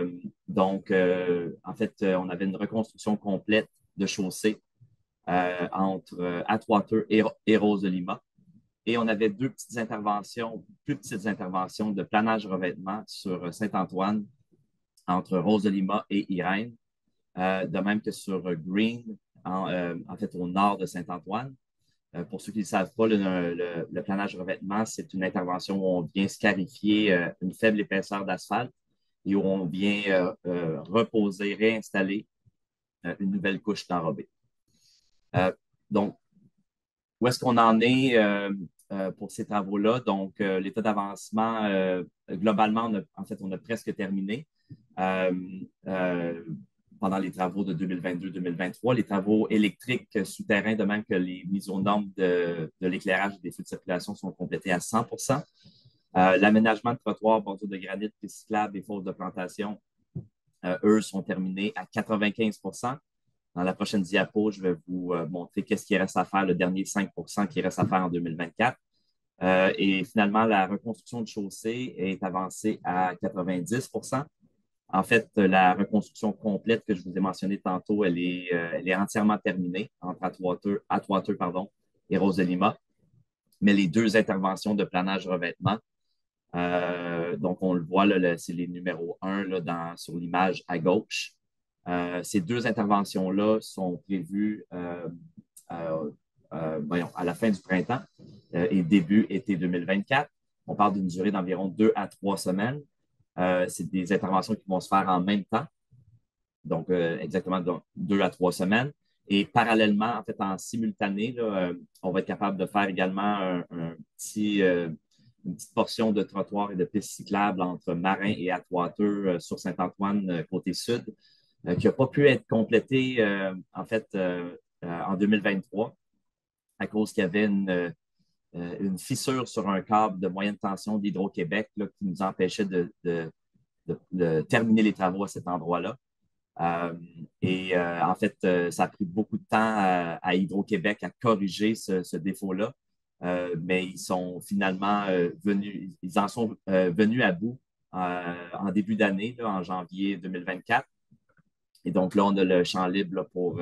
fait, on avait une reconstruction complète de chaussée entre Atwater et Rose de Lima. Et on avait deux petites interventions, plus petites interventions de planage revêtement sur Saint-Antoine entre Rose de Lima et Irène, de même que sur Green, en fait au nord de Saint-Antoine. Pour ceux qui ne le savent pas, le planage revêtement, c'est une intervention où on vient scarifier une faible épaisseur d'asphalte et où on vient reposer, réinstaller une nouvelle couche d'enrobé. Donc, où est-ce qu'on en est pour ces travaux-là? Donc, l'état d'avancement, globalement, on a presque terminé. Pendant les travaux de 2022-2023, les travaux électriques souterrains, de même que les mises aux normes de l'éclairage et des feux de circulation sont complétés à 100 L'aménagement de trottoirs, bordures de granit, pistes cyclables et fosses de plantation, eux, sont terminés à 95 Dans la prochaine diapo, je vais vous montrer qu'est-ce qui reste à faire, le dernier 5 qui reste à faire en 2024. Et finalement, la reconstruction de chaussée est avancée à 90 En fait, la reconstruction complète que je vous ai mentionnée tantôt, elle est entièrement terminée entre Atwater et Rose de Lima. Mais les deux interventions de planage revêtement, donc on le voit, là, c'est les numéros 1 là, sur l'image à gauche. Ces deux interventions-là sont prévues à la fin du printemps et début été 2024. On parle d'une durée d'environ 2 à 3 semaines. C'est des interventions qui vont se faire en même temps, donc exactement 2 à 3 semaines. Et parallèlement, en fait, en simultané, là, on va être capable de faire également une petite portion de trottoir et de piste cyclable entre Marin et Atwater sur Saint-Antoine, côté sud, qui n'a pas pu être complétée, en fait, en 2023 à cause qu'il y avait une fissure sur un câble de moyenne tension d'Hydro-Québec là, qui nous empêchait de terminer les travaux à cet endroit-là. En fait, ça a pris beaucoup de temps à Hydro-Québec à corriger ce défaut-là. Mais ils sont finalement ils en sont venus à bout en début d'année, en janvier 2024. Et donc là, on a le champ libre là, pour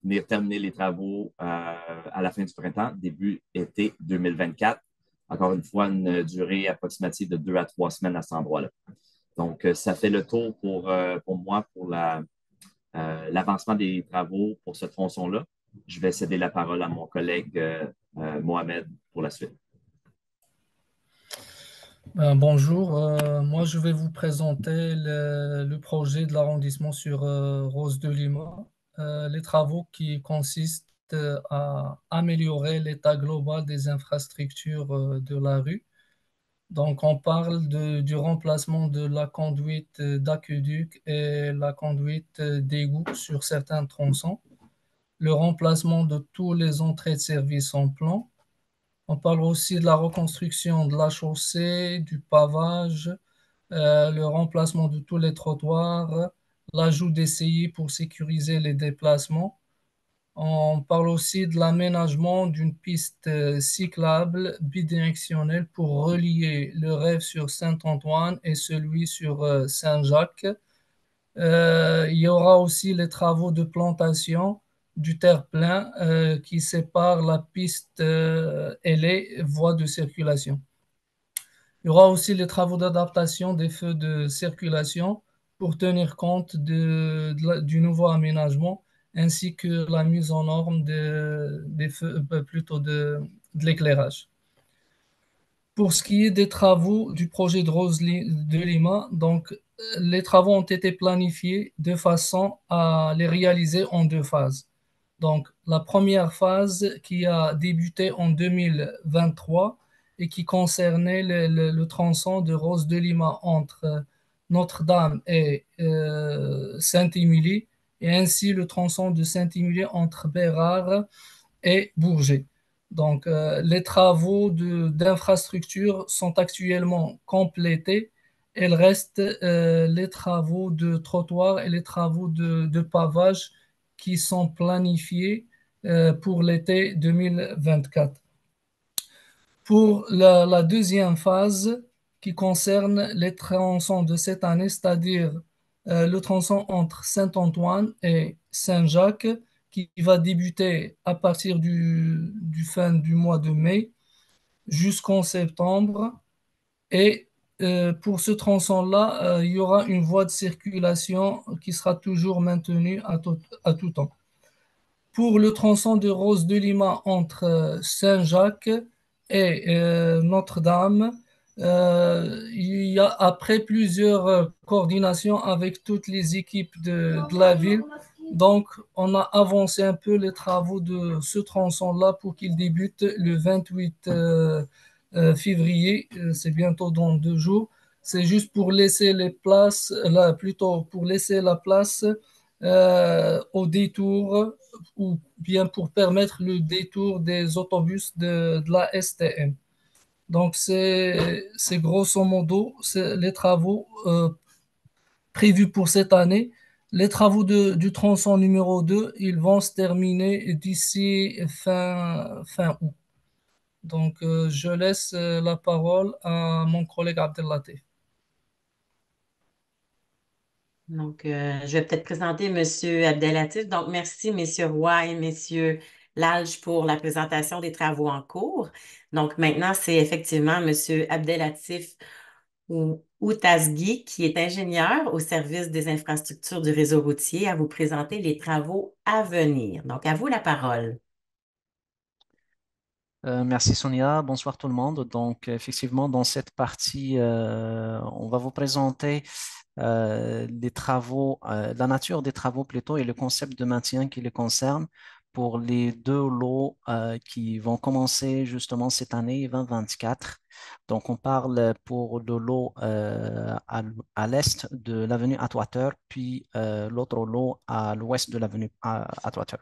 venir terminer les travaux à la fin du printemps, début été 2024. Encore une fois, une durée approximative de 2 à 3 semaines à cet endroit-là. Donc, ça fait le tour pour moi pour l'avancement des travaux pour ce tronçon-là. Je vais céder la parole à mon collègue Mohamed pour la suite. Bonjour, moi je vais vous présenter le projet de l'arrondissement sur Rose de Lima. Les travaux qui consistent à améliorer l'état global des infrastructures de la rue. Donc on parle du remplacement de la conduite d'aqueduc et la conduite d'égout sur certains tronçons, le remplacement de tous les entrées de service en plan. On parle aussi de la reconstruction de la chaussée, du pavage, le remplacement de tous les trottoirs, l'ajout des CI pour sécuriser les déplacements. On parle aussi de l'aménagement d'une piste cyclable bidirectionnelle pour relier le rêve sur Saint-Antoine et celui sur Saint-Jacques. Il y aura aussi les travaux de plantation du terre-plein qui sépare la piste et les voies de circulation. Il y aura aussi les travaux d'adaptation des feux de circulation pour tenir compte du nouveau aménagement ainsi que la mise en norme des feux, plutôt de l'éclairage. Pour ce qui est des travaux du projet de Rose de Lima, donc les travaux ont été planifiés de façon à les réaliser en deux phases. Donc, la première phase qui a débuté en 2023 et qui concernait le tronçon de Rose de Lima entre Notre-Dame et Saint-Émilie, et ainsi le tronçon de Saint-Émilie entre Bérard et Bourget. Donc, les travaux d'infrastructure sont actuellement complétés. Il reste les travaux de trottoir et les travaux de pavage qui sont planifiés pour l'été 2024. Pour la deuxième phase qui concerne les tronçons de cette année, c'est-à-dire le tronçon entre Saint-Antoine et Saint-Jacques, qui va débuter à partir du fin du mois de mai jusqu'en septembre. Et pour ce tronçon-là, il y aura une voie de circulation qui sera toujours maintenue à tout temps. Pour le tronçon de Rose de Lima entre Saint-Jacques et Notre-Dame, il y a, après plusieurs coordinations avec toutes les équipes de la ville, donc on a avancé un peu les travaux de ce tronçon-là pour qu'il débute le 28 février, c'est bientôt dans 2 jours. C'est juste pour laisser les places, là, plutôt pour laisser la place au détour ou bien pour permettre le détour des autobus de la STM. Donc, c'est grosso modo les travaux prévus pour cette année. Les travaux du tronçon numéro 2, ils vont se terminer d'ici fin août. Donc, je laisse la parole à mon collègue Abdellatif. Donc, je vais peut-être présenter M. Abdelatif. Donc, merci, M. Roy et M. Lalge pour la présentation des travaux en cours. Donc, maintenant, c'est effectivement M. Abdelatif Outazgui, qui est ingénieur au service des infrastructures du réseau routier, à vous présenter les travaux à venir. Donc, à vous la parole. Merci Sonia, bonsoir tout le monde. Donc effectivement, dans cette partie, on va vous présenter les travaux, la nature des travaux plutôt et le concept de maintien qui les concerne pour les 2 lots qui vont commencer justement cette année 2024. Donc on parle pour le lot à l'est de l'avenue Atwater, puis l'autre lot à l'ouest de l'avenue Atwater.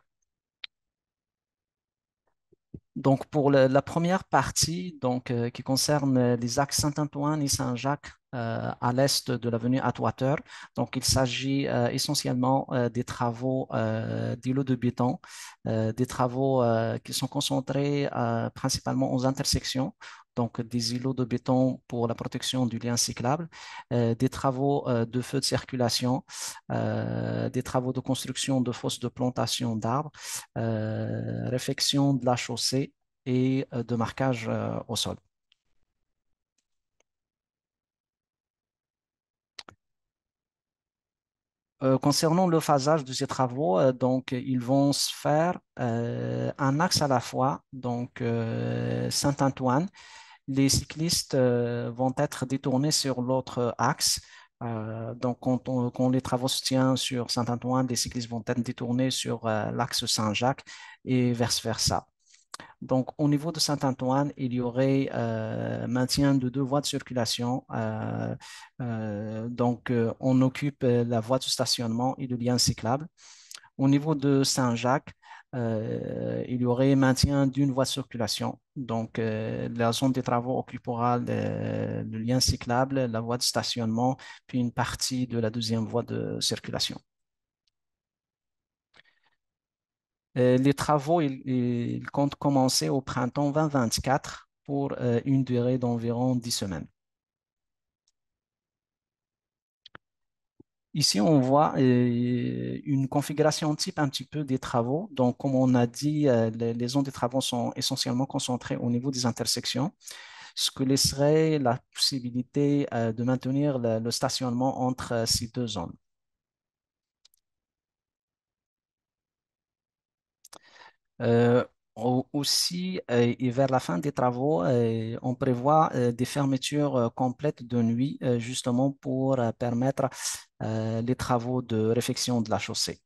Donc, pour la première partie, donc, qui concerne les axes Saint-Antoine et Saint-Jacques à l'est de l'avenue Atwater, donc il s'agit essentiellement des travaux d'îlots de béton, des travaux qui sont concentrés principalement aux intersections, donc des îlots de béton pour la protection du lien cyclable, des travaux de feux de circulation, des travaux de construction de fosses de plantation d'arbres, réfection de la chaussée et de marquage au sol. Concernant le phasage de ces travaux, donc ils vont se faire un axe à la fois, donc Saint-Antoine. Les cyclistes vont être détournés sur l'autre axe. Donc, quand les travaux se tiennent sur Saint-Antoine, les cyclistes vont être détournés sur l'axe Saint-Jacques et vice-versa. Donc, au niveau de Saint-Antoine, il y aurait maintien de 2 voies de circulation. Donc, on occupe la voie de stationnement et le lien cyclable. Au niveau de Saint-Jacques, il y aurait maintien d'une voie de circulation. Donc, la zone des travaux occupera le lien cyclable, la voie de stationnement, puis une partie de la deuxième voie de circulation. Les travaux, ils comptent commencer au printemps 2024 pour une durée d'environ 10 semaines. Ici, on voit une configuration type un petit peu des travaux. Donc, comme on a dit, les zones des travaux sont essentiellement concentrées au niveau des intersections, ce que laisserait la possibilité de maintenir le stationnement entre ces 2 zones. Aussi, et vers la fin des travaux, on prévoit des fermetures complètes de nuit, justement pour permettre les travaux de réfection de la chaussée.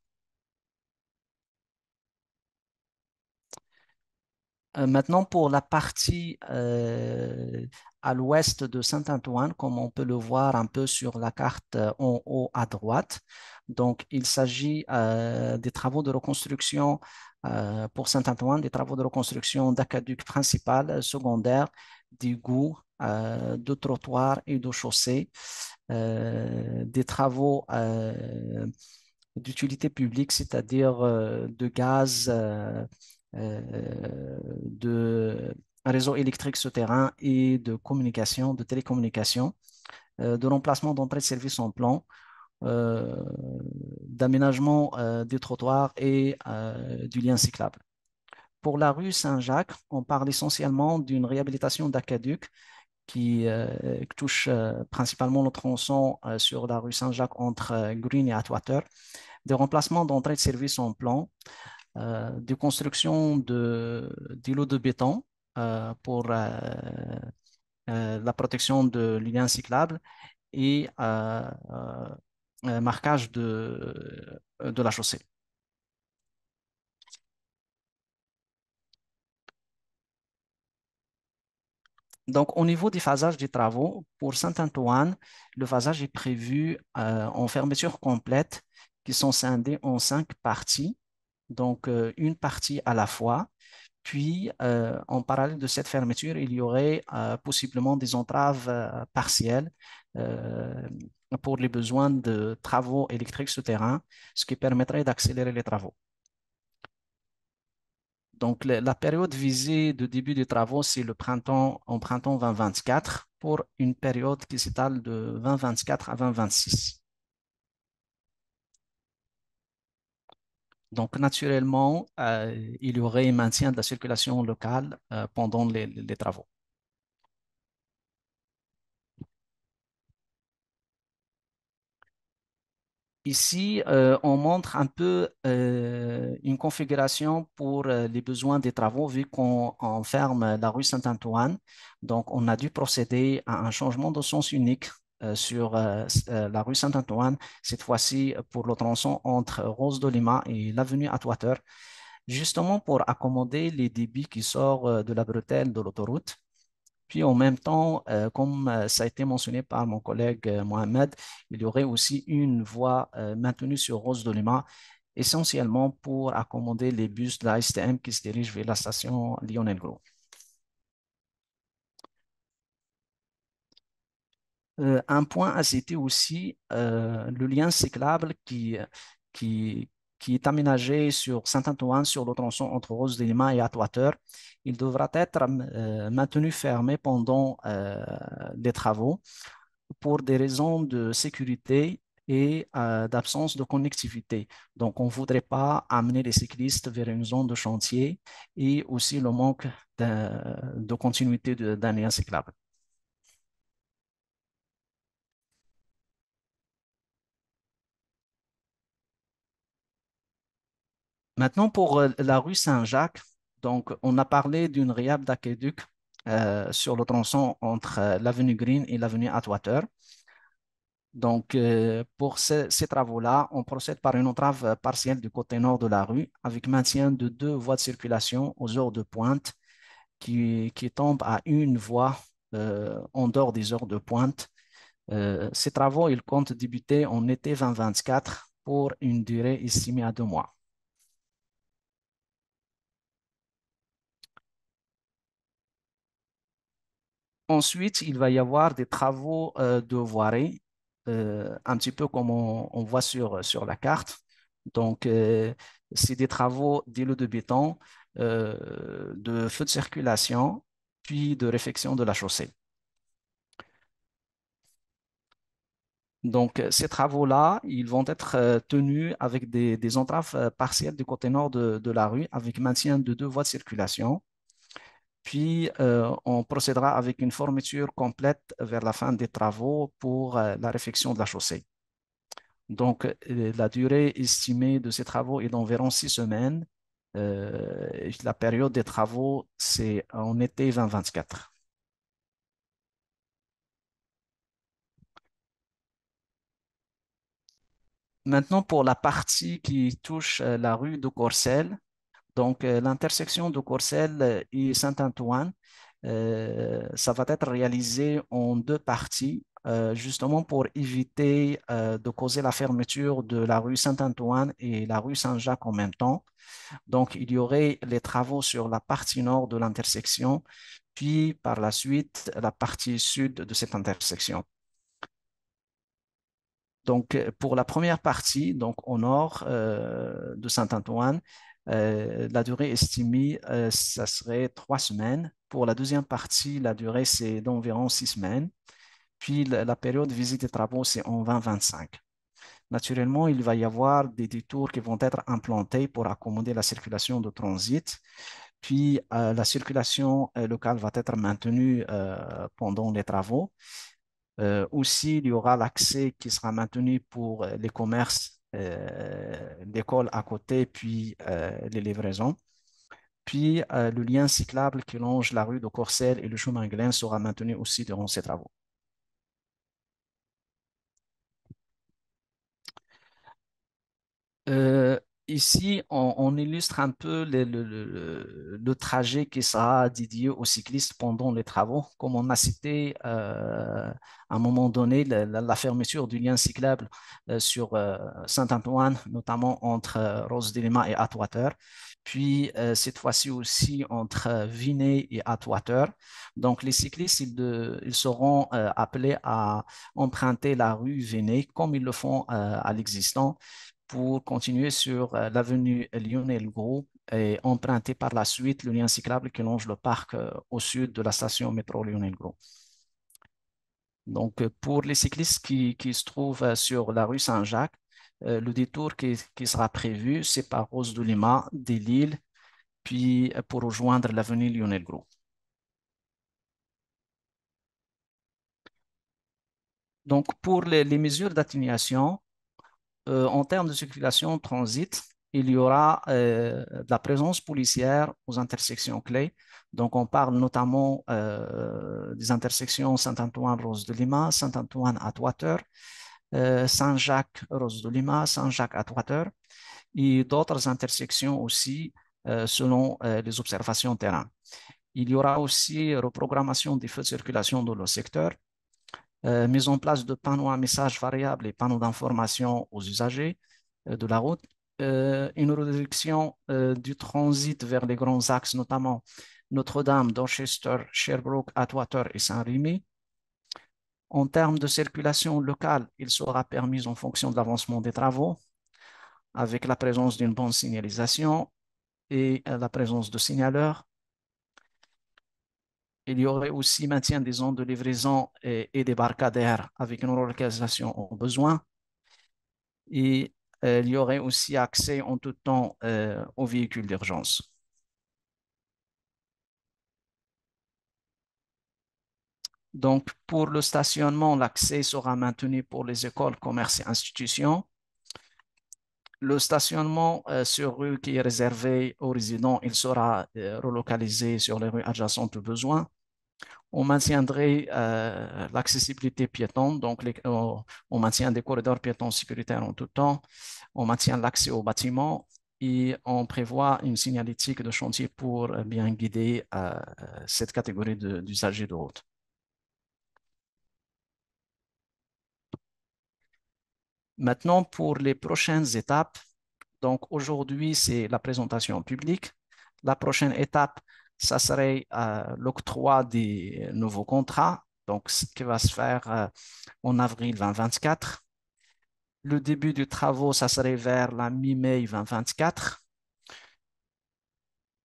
Maintenant, pour la partie à l'ouest de Saint-Antoine, comme on peut le voir un peu sur la carte en haut à droite. Donc, il s'agit des travaux de reconstruction pour Saint-Antoine, des travaux de reconstruction d'aqueduc principal, secondaire, d'égouts, de trottoirs et de chaussées, des travaux d'utilité publique, c'est-à-dire de gaz, de réseau électrique souterrain et de communication, de télécommunication, de remplacement d'entrée de service en plan, euh, d'aménagement des trottoirs et du lien cyclable. Pour la rue Saint-Jacques, on parle essentiellement d'une réhabilitation d'aqueduc qui touche principalement le tronçon sur la rue Saint-Jacques entre Green et Atwater, des remplacements d'entrée de service en plan, de construction d'îlots de béton pour la protection de liens cyclables et marquage de la chaussée. Donc, au niveau du phasage des travaux, pour Saint-Antoine, le phasage est prévu en fermeture complète qui sont scindées en 5 parties, donc une partie à la fois. Puis, en parallèle de cette fermeture, il y aurait possiblement des entraves partielles euh, pour les besoins de travaux électriques souterrains, ce qui permettrait d'accélérer les travaux. Donc, la période visée de début des travaux, c'est le printemps, en printemps 2024 pour une période qui s'étale de 2024 à 2026. Donc, naturellement, il y aurait un maintien de la circulation locale pendant les travaux. Ici, on montre un peu une configuration pour les besoins des travaux, vu qu'on ferme la rue Saint-Antoine. Donc, on a dû procéder à un changement de sens unique sur la rue Saint-Antoine, cette fois-ci pour le tronçon entre Rose de Lima et l'avenue Atwater, justement pour accommoder les débits qui sortent de la bretelle de l'autoroute. Puis en même temps, comme ça a été mentionné par mon collègue Mohamed, il y aurait aussi une voie maintenue sur Rose de Lima, essentiellement pour accommoder les bus de la STM qui se dirigent vers la station Lionel Gros. Un point à citer aussi, le lien cyclable qui, qui est aménagé sur Saint-Antoine, sur le tronçon entre Rose de Lima et Atwater. Il devra être maintenu fermé pendant les travaux pour des raisons de sécurité et d'absence de connectivité. Donc, on ne voudrait pas amener les cyclistes vers une zone de chantier et aussi le manque de continuité d'un lien cyclable. Maintenant, pour la rue Saint-Jacques, donc on a parlé d'une réhab d'aqueduc sur le tronçon entre l'avenue Green et l'avenue Atwater. Donc, pour ces travaux-là, on procède par une entrave partielle du côté nord de la rue avec maintien de 2 voies de circulation aux heures de pointe qui tombent à une voie en dehors des heures de pointe. Ces travaux, ils comptent débuter en été 2024 pour une durée estimée à 2 mois. Ensuite, il va y avoir des travaux de voirie, un petit peu comme on voit sur la carte. Donc, c'est des travaux d'îlots de béton, de feux de circulation, puis de réfection de la chaussée. Donc, ces travaux-là, ils vont être tenus avec des entraves partielles du côté nord de la rue, avec maintien de 2 voies de circulation. Puis, on procédera avec une fermeture complète vers la fin des travaux pour la réfection de la chaussée. Donc, la durée estimée de ces travaux est d'environ 6 semaines. La période des travaux, c'est en été 2024. Maintenant, pour la partie qui touche la rue de Corcelles, Donc, l'intersection de Courcelles et Saint-Antoine, ça va être réalisé en deux parties, justement pour éviter de causer la fermeture de la rue Saint-Antoine et la rue Saint-Jacques en même temps. Donc, il y aurait les travaux sur la partie nord de l'intersection, puis par la suite, la partie sud de cette intersection. Donc, pour la première partie, donc au nord de Saint-Antoine, la durée estimée, ça serait 3 semaines. Pour la deuxième partie, la durée, c'est d'environ 6 semaines. Puis la période de visite des travaux, c'est en 2025. Naturellement, il va y avoir des détours qui vont être implantés pour accommoder la circulation de transit. Puis la circulation locale va être maintenue pendant les travaux. Aussi, il y aura l'accès qui sera maintenu pour les commerces, l'école à côté, puis les livraisons. Puis, le lien cyclable qui longe la rue de Courcelles et le chemin Glen sera maintenu aussi durant ces travaux. Euh, Ici, on illustre un peu le trajet qui sera dédié aux cyclistes pendant les travaux. Comme on a cité à un moment donné, la fermeture du lien cyclable sur Saint-Antoine, notamment entre Rose de Lima et Atwater. Puis, cette fois-ci aussi entre Vinay et Atwater. Donc, les cyclistes, ils seront appelés à emprunter la rue Vinay comme ils le font à l'existant pour continuer sur l'avenue Lionel-Gros et emprunter par la suite le lien cyclable qui longe le parc au sud de la station métro Lionel-Gros. Donc, pour les cyclistes qui se trouvent sur la rue Saint-Jacques, le détour qui sera prévu, c'est par Rose de Lima, des Lilles, puis pour rejoindre l'avenue Lionel-Gros. Donc, pour les mesures d'atténuation, en termes de circulation transit, il y aura de la présence policière aux intersections clés. Donc, on parle notamment des intersections Saint-Antoine-Rose de Lima, Saint-Antoine-Atwater, Saint-Jacques-Rose de Lima, Saint-Jacques-Atwater et d'autres intersections aussi selon les observations terrain. Il y aura aussi reprogrammation des feux de circulation dans le secteur, mise en place de panneaux à messages variables et panneaux d'information aux usagers de la route, une réduction du transit vers les grands axes, notamment Notre-Dame, Dorchester, Sherbrooke, Atwater et Saint-Rémy. En termes de circulation locale, il sera permis en fonction de l'avancement des travaux, avec la présence d'une bonne signalisation et la présence de signaleurs. Il y aurait aussi maintien des zones de livraison et débarcadères avec une relocalisation au besoin. Et il y aurait aussi accès en tout temps aux véhicules d'urgence. Donc, pour le stationnement, l'accès sera maintenu pour les écoles, commerces et institutions. Le stationnement sur rue qui est réservé aux résidents, il sera relocalisé sur les rues adjacentes au besoin. On maintiendrait l'accessibilité piétonne, donc on maintient des corridors piétons sécuritaires en tout temps, on maintient l'accès aux bâtiments et on prévoit une signalétique de chantier pour bien guider cette catégorie d'usagers de route. Maintenant, pour les prochaines étapes, donc aujourd'hui, c'est la présentation publique. La prochaine étape, ça serait l'octroi des nouveaux contrats, donc ce qui va se faire en avril 2024. Le début du travaux, ça serait vers la mi-mai 2024.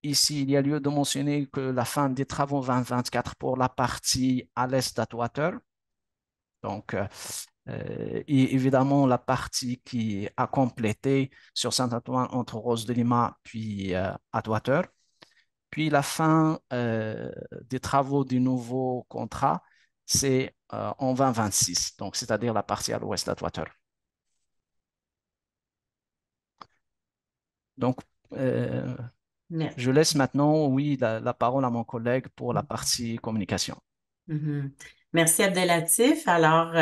Ici, il y a lieu de mentionner que la fin des travaux 2024 pour la partie à l'est d'Atwater. Donc, et évidemment, la partie qui a complété sur Saint-Antoine entre Rose de Lima puis Atwater. Puis la fin des travaux du nouveau contrat, c'est en 2026, donc c'est-à-dire la partie à l'ouest d'Atwater. Donc, je laisse maintenant, oui, la parole à mon collègue pour la partie communication. Merci Abdelatif. Alors,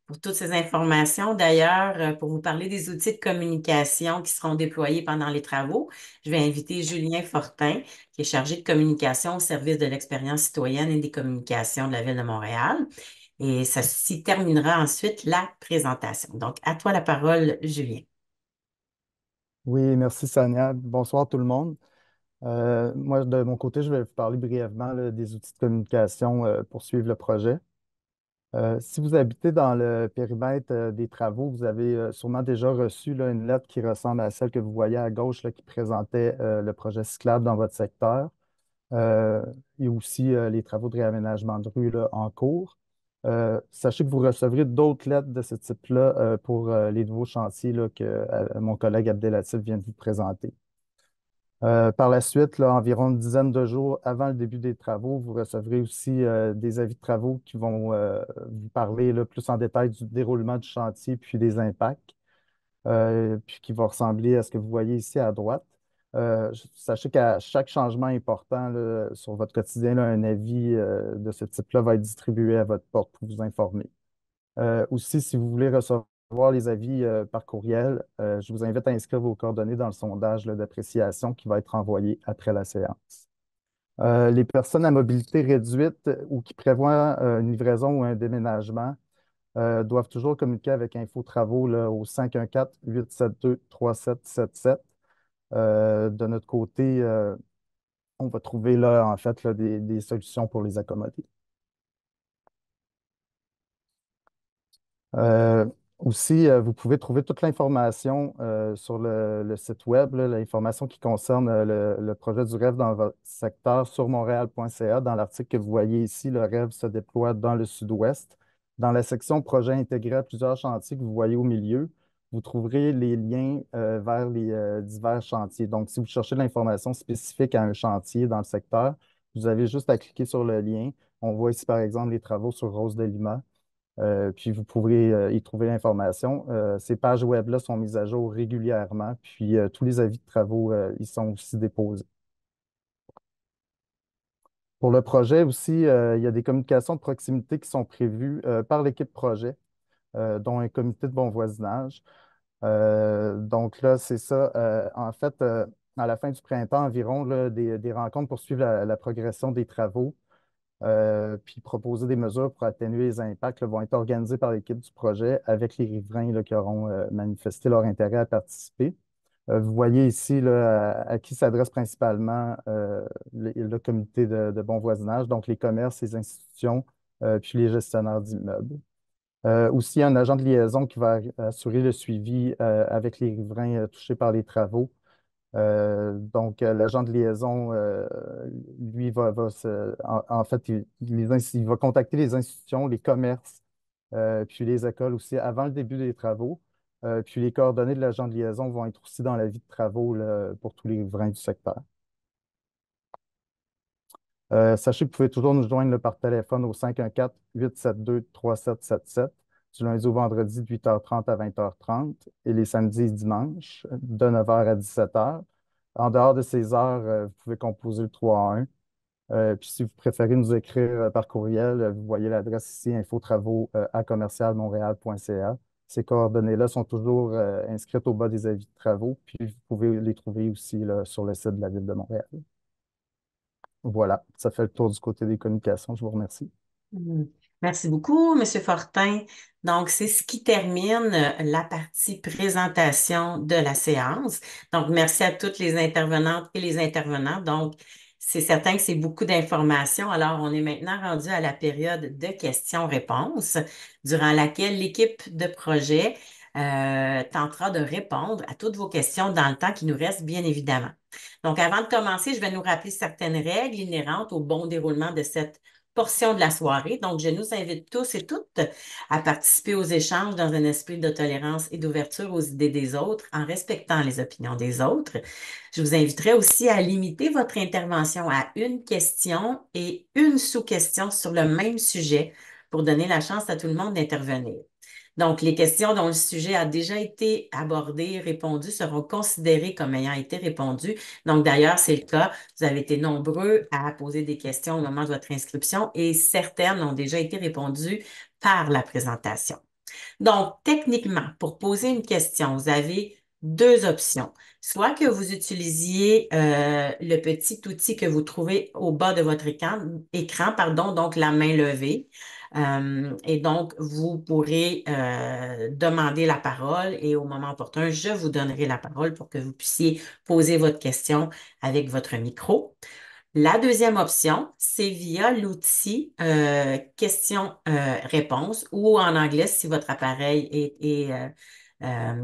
pour toutes ces informations. D'ailleurs, pour vous parler des outils de communication qui seront déployés pendant les travaux, je vais inviter Julien Fortin, qui est chargé de communication au service de l'expérience citoyenne et des communications de la Ville de Montréal. Et ça s'y terminera ensuite la présentation. Donc, à toi la parole, Julien. Oui, merci Sonia. Bonsoir tout le monde. Moi, de mon côté, je vais vous parler brièvement là, des outils de communication pour suivre le projet. Si vous habitez dans le périmètre des travaux, vous avez sûrement déjà reçu là, une lettre qui ressemble à celle que vous voyez à gauche là, qui présentait le projet cyclable dans votre secteur euh, et aussi les travaux de réaménagement de rue là, en cours. Sachez que vous recevrez d'autres lettres de ce type-là pour les nouveaux chantiers là, que mon collègue Abdelatif vient de vous présenter. Par la suite, là, environ une dizaine de jours avant le début des travaux, vous recevrez aussi des avis de travaux qui vont vous parler là, plus en détail du déroulement du chantier puis des impacts, puis qui vont ressembler à ce que vous voyez ici à droite. Sachez qu'à chaque changement important là, sur votre quotidien, là, un avis de ce type-là va être distribué à votre porte pour vous informer. Aussi, si vous voulez recevoir les avis par courriel, je vous invite à inscrire vos coordonnées dans le sondage là, d'appréciation qui va être envoyé après la séance. Les personnes à mobilité réduite ou qui prévoient une livraison ou un déménagement doivent toujours communiquer avec Info Travaux là, au 514-872-3777. De notre côté, on va trouver là, en fait, là, des solutions pour les accommoder. Euh, Aussi, vous pouvez trouver toute l'information sur le site web, là, l'information qui concerne le projet du rêve dans votre secteur sur montréal.ca. Dans l'article que vous voyez ici, le rêve se déploie dans le sud-ouest. Dans la section projet intégré à plusieurs chantiers que vous voyez au milieu, vous trouverez les liens vers les divers chantiers. Donc, si vous cherchez de l'information spécifique à un chantier dans le secteur, vous avez juste à cliquer sur le lien. On voit ici, par exemple, les travaux sur Rose de Lima. Puis vous pourrez y trouver l'information. Ces pages web-là sont mises à jour régulièrement, puis tous les avis de travaux y sont aussi déposés. Pour le projet aussi, il y a des communications de proximité qui sont prévues par l'équipe projet, dont un comité de bon voisinage. Donc là, c'est ça. En fait, à la fin du printemps environ, là, des rencontres pour suivre la progression des travaux. Puis proposer des mesures pour atténuer les impacts là, vont être organisés par l'équipe du projet avec les riverains là, qui auront manifesté leur intérêt à participer. Vous voyez ici là, à qui s'adresse principalement le comité de bon voisinage, donc les commerces, les institutions, puis les gestionnaires d'immeubles. Aussi, un agent de liaison qui va assurer le suivi avec les riverains touchés par les travaux. Donc, l'agent de liaison, lui, en fait, il va contacter les institutions, les commerces, puis les écoles aussi avant le début des travaux. Puis les coordonnées de l'agent de liaison vont être aussi dans l'avis de travaux là, pour tous les riverains du secteur. Sachez que vous pouvez toujours nous joindre là, par téléphone au 514-872-3777 du lundi au vendredi de 8h30 à 20h30 et les samedis et dimanches de 9h à 17h. En dehors de ces heures, vous pouvez composer le 3 à 1. Puis si vous préférez nous écrire par courriel, vous voyez l'adresse ici, infotravaux@commercialmontréal.ca. Ces coordonnées-là sont toujours inscrites au bas des avis de travaux, puis vous pouvez les trouver aussi là, sur le site de la Ville de Montréal. Voilà, ça fait le tour du côté des communications. Je vous remercie. Mm. Merci beaucoup, Monsieur Fortin. Donc, c'est ce qui termine la partie présentation de la séance. Donc, merci à toutes les intervenantes et les intervenants. Donc, c'est certain que c'est beaucoup d'informations. Alors, on est maintenant rendu à la période de questions-réponses, durant laquelle l'équipe de projet tentera de répondre à toutes vos questions dans le temps qui nous reste, bien évidemment. Donc, avant de commencer, je vais nous rappeler certaines règles inhérentes au bon déroulement de cette portion de la soirée. Donc, je nous invite tous et toutes à participer aux échanges dans un esprit de tolérance et d'ouverture aux idées des autres en respectant les opinions des autres. Je vous inviterai aussi à limiter votre intervention à une question et une sous-question sur le même sujet pour donner la chance à tout le monde d'intervenir. Donc, les questions dont le sujet a déjà été abordé, répondu, seront considérées comme ayant été répondues. Donc, d'ailleurs, c'est le cas. Vous avez été nombreux à poser des questions au moment de votre inscription et certaines ont déjà été répondues par la présentation. Donc, techniquement, pour poser une question, vous avez deux options. Soit que vous utilisiez le petit outil que vous trouvez au bas de votre écran, pardon, donc la main levée. Et donc, vous pourrez demander la parole et au moment opportun, je vous donnerai la parole pour que vous puissiez poser votre question avec votre micro. La deuxième option, c'est via l'outil questions-réponses ou en anglais si votre appareil est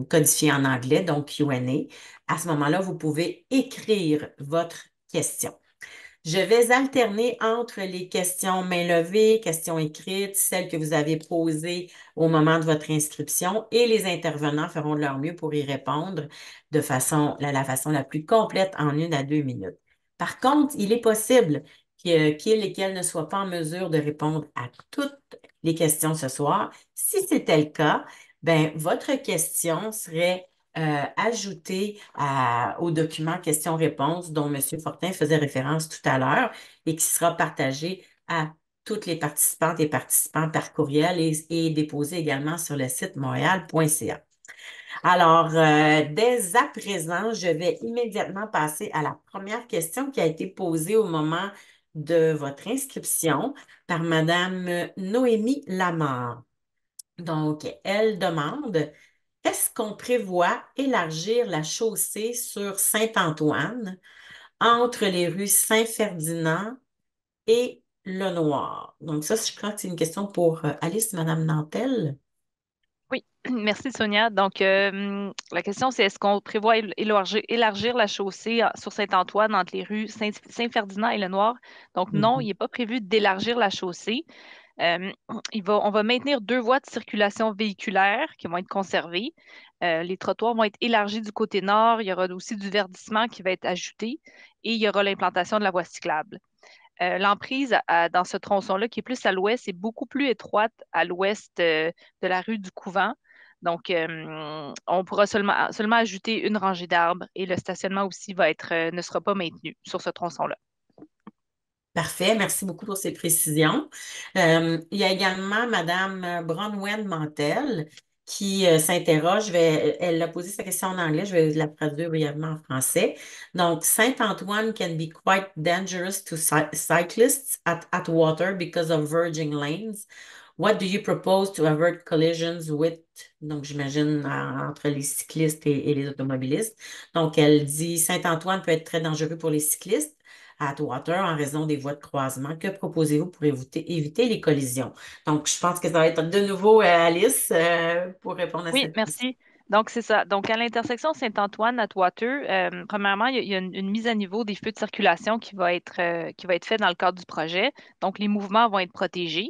codifié en anglais, donc Q&A. À ce moment-là, vous pouvez écrire votre question. Je vais alterner entre les questions main levée, questions écrites, celles que vous avez posées au moment de votre inscription et les intervenants feront de leur mieux pour y répondre de la façon la plus complète en 1 à 2 minutes. Par contre, il est possible qu'il et qu'elle ne soient pas en mesure de répondre à toutes les questions ce soir. Si c'était le cas, ben, votre question serait ajoutée au document questions-réponses dont M. Fortin faisait référence tout à l'heure et qui sera partagé à toutes les participantes et participants par courriel et déposé également sur le site montréal.ca. Alors, dès à présent, je vais immédiatement passer à la première question qui a été posée au moment de votre inscription par Madame Noémie Lamar. Donc, elle demande, est-ce qu'on prévoit élargir la chaussée sur Saint-Antoine entre les rues Saint-Ferdinand et Lenoir? Donc, ça, je crois que c'est une question pour Alice, Madame Nantel. Oui, merci Sonia. Donc, la question, c'est est-ce qu'on prévoit élargir la chaussée sur Saint-Antoine entre les rues Saint-Ferdinand et Lenoir? Donc, non, il Mhm. n'est pas prévu d'élargir la chaussée. Euh, on va maintenir 2 voies de circulation véhiculaire qui vont être conservées. Les trottoirs vont être élargis du côté nord. Il y aura aussi du verdissement qui va être ajouté et il y aura l'implantation de la voie cyclable. L'emprise dans ce tronçon-là, qui est plus à l'ouest, est beaucoup plus étroite à l'ouest de la rue du Couvent. Donc, on pourra seulement ajouter une rangée d'arbres et le stationnement aussi ne sera pas maintenu sur ce tronçon-là. Parfait, merci beaucoup pour ces précisions. Il y a également Madame Bronwen Mantel qui s'interroge. Elle a posé sa question en anglais, je vais la traduire brièvement en français. Donc, Saint-Antoine can be quite dangerous to cyclists at water because of verging lanes. What do you propose to avert collisions with, donc j'imagine entre les cyclistes et les automobilistes. Donc, elle dit Saint-Antoine peut être très dangereux pour les cyclistes à Atwater en raison des voies de croisement. Que proposez-vous pour éviter les collisions? Donc, je pense que ça va être de nouveau Alice pour répondre à Oui, cette question. merci. Donc, c'est ça. Donc, à l'intersection Saint-Antoine-Atwater, premièrement, il y a une mise à niveau des feux de circulation qui va être faite dans le cadre du projet. Donc, les mouvements vont être protégés,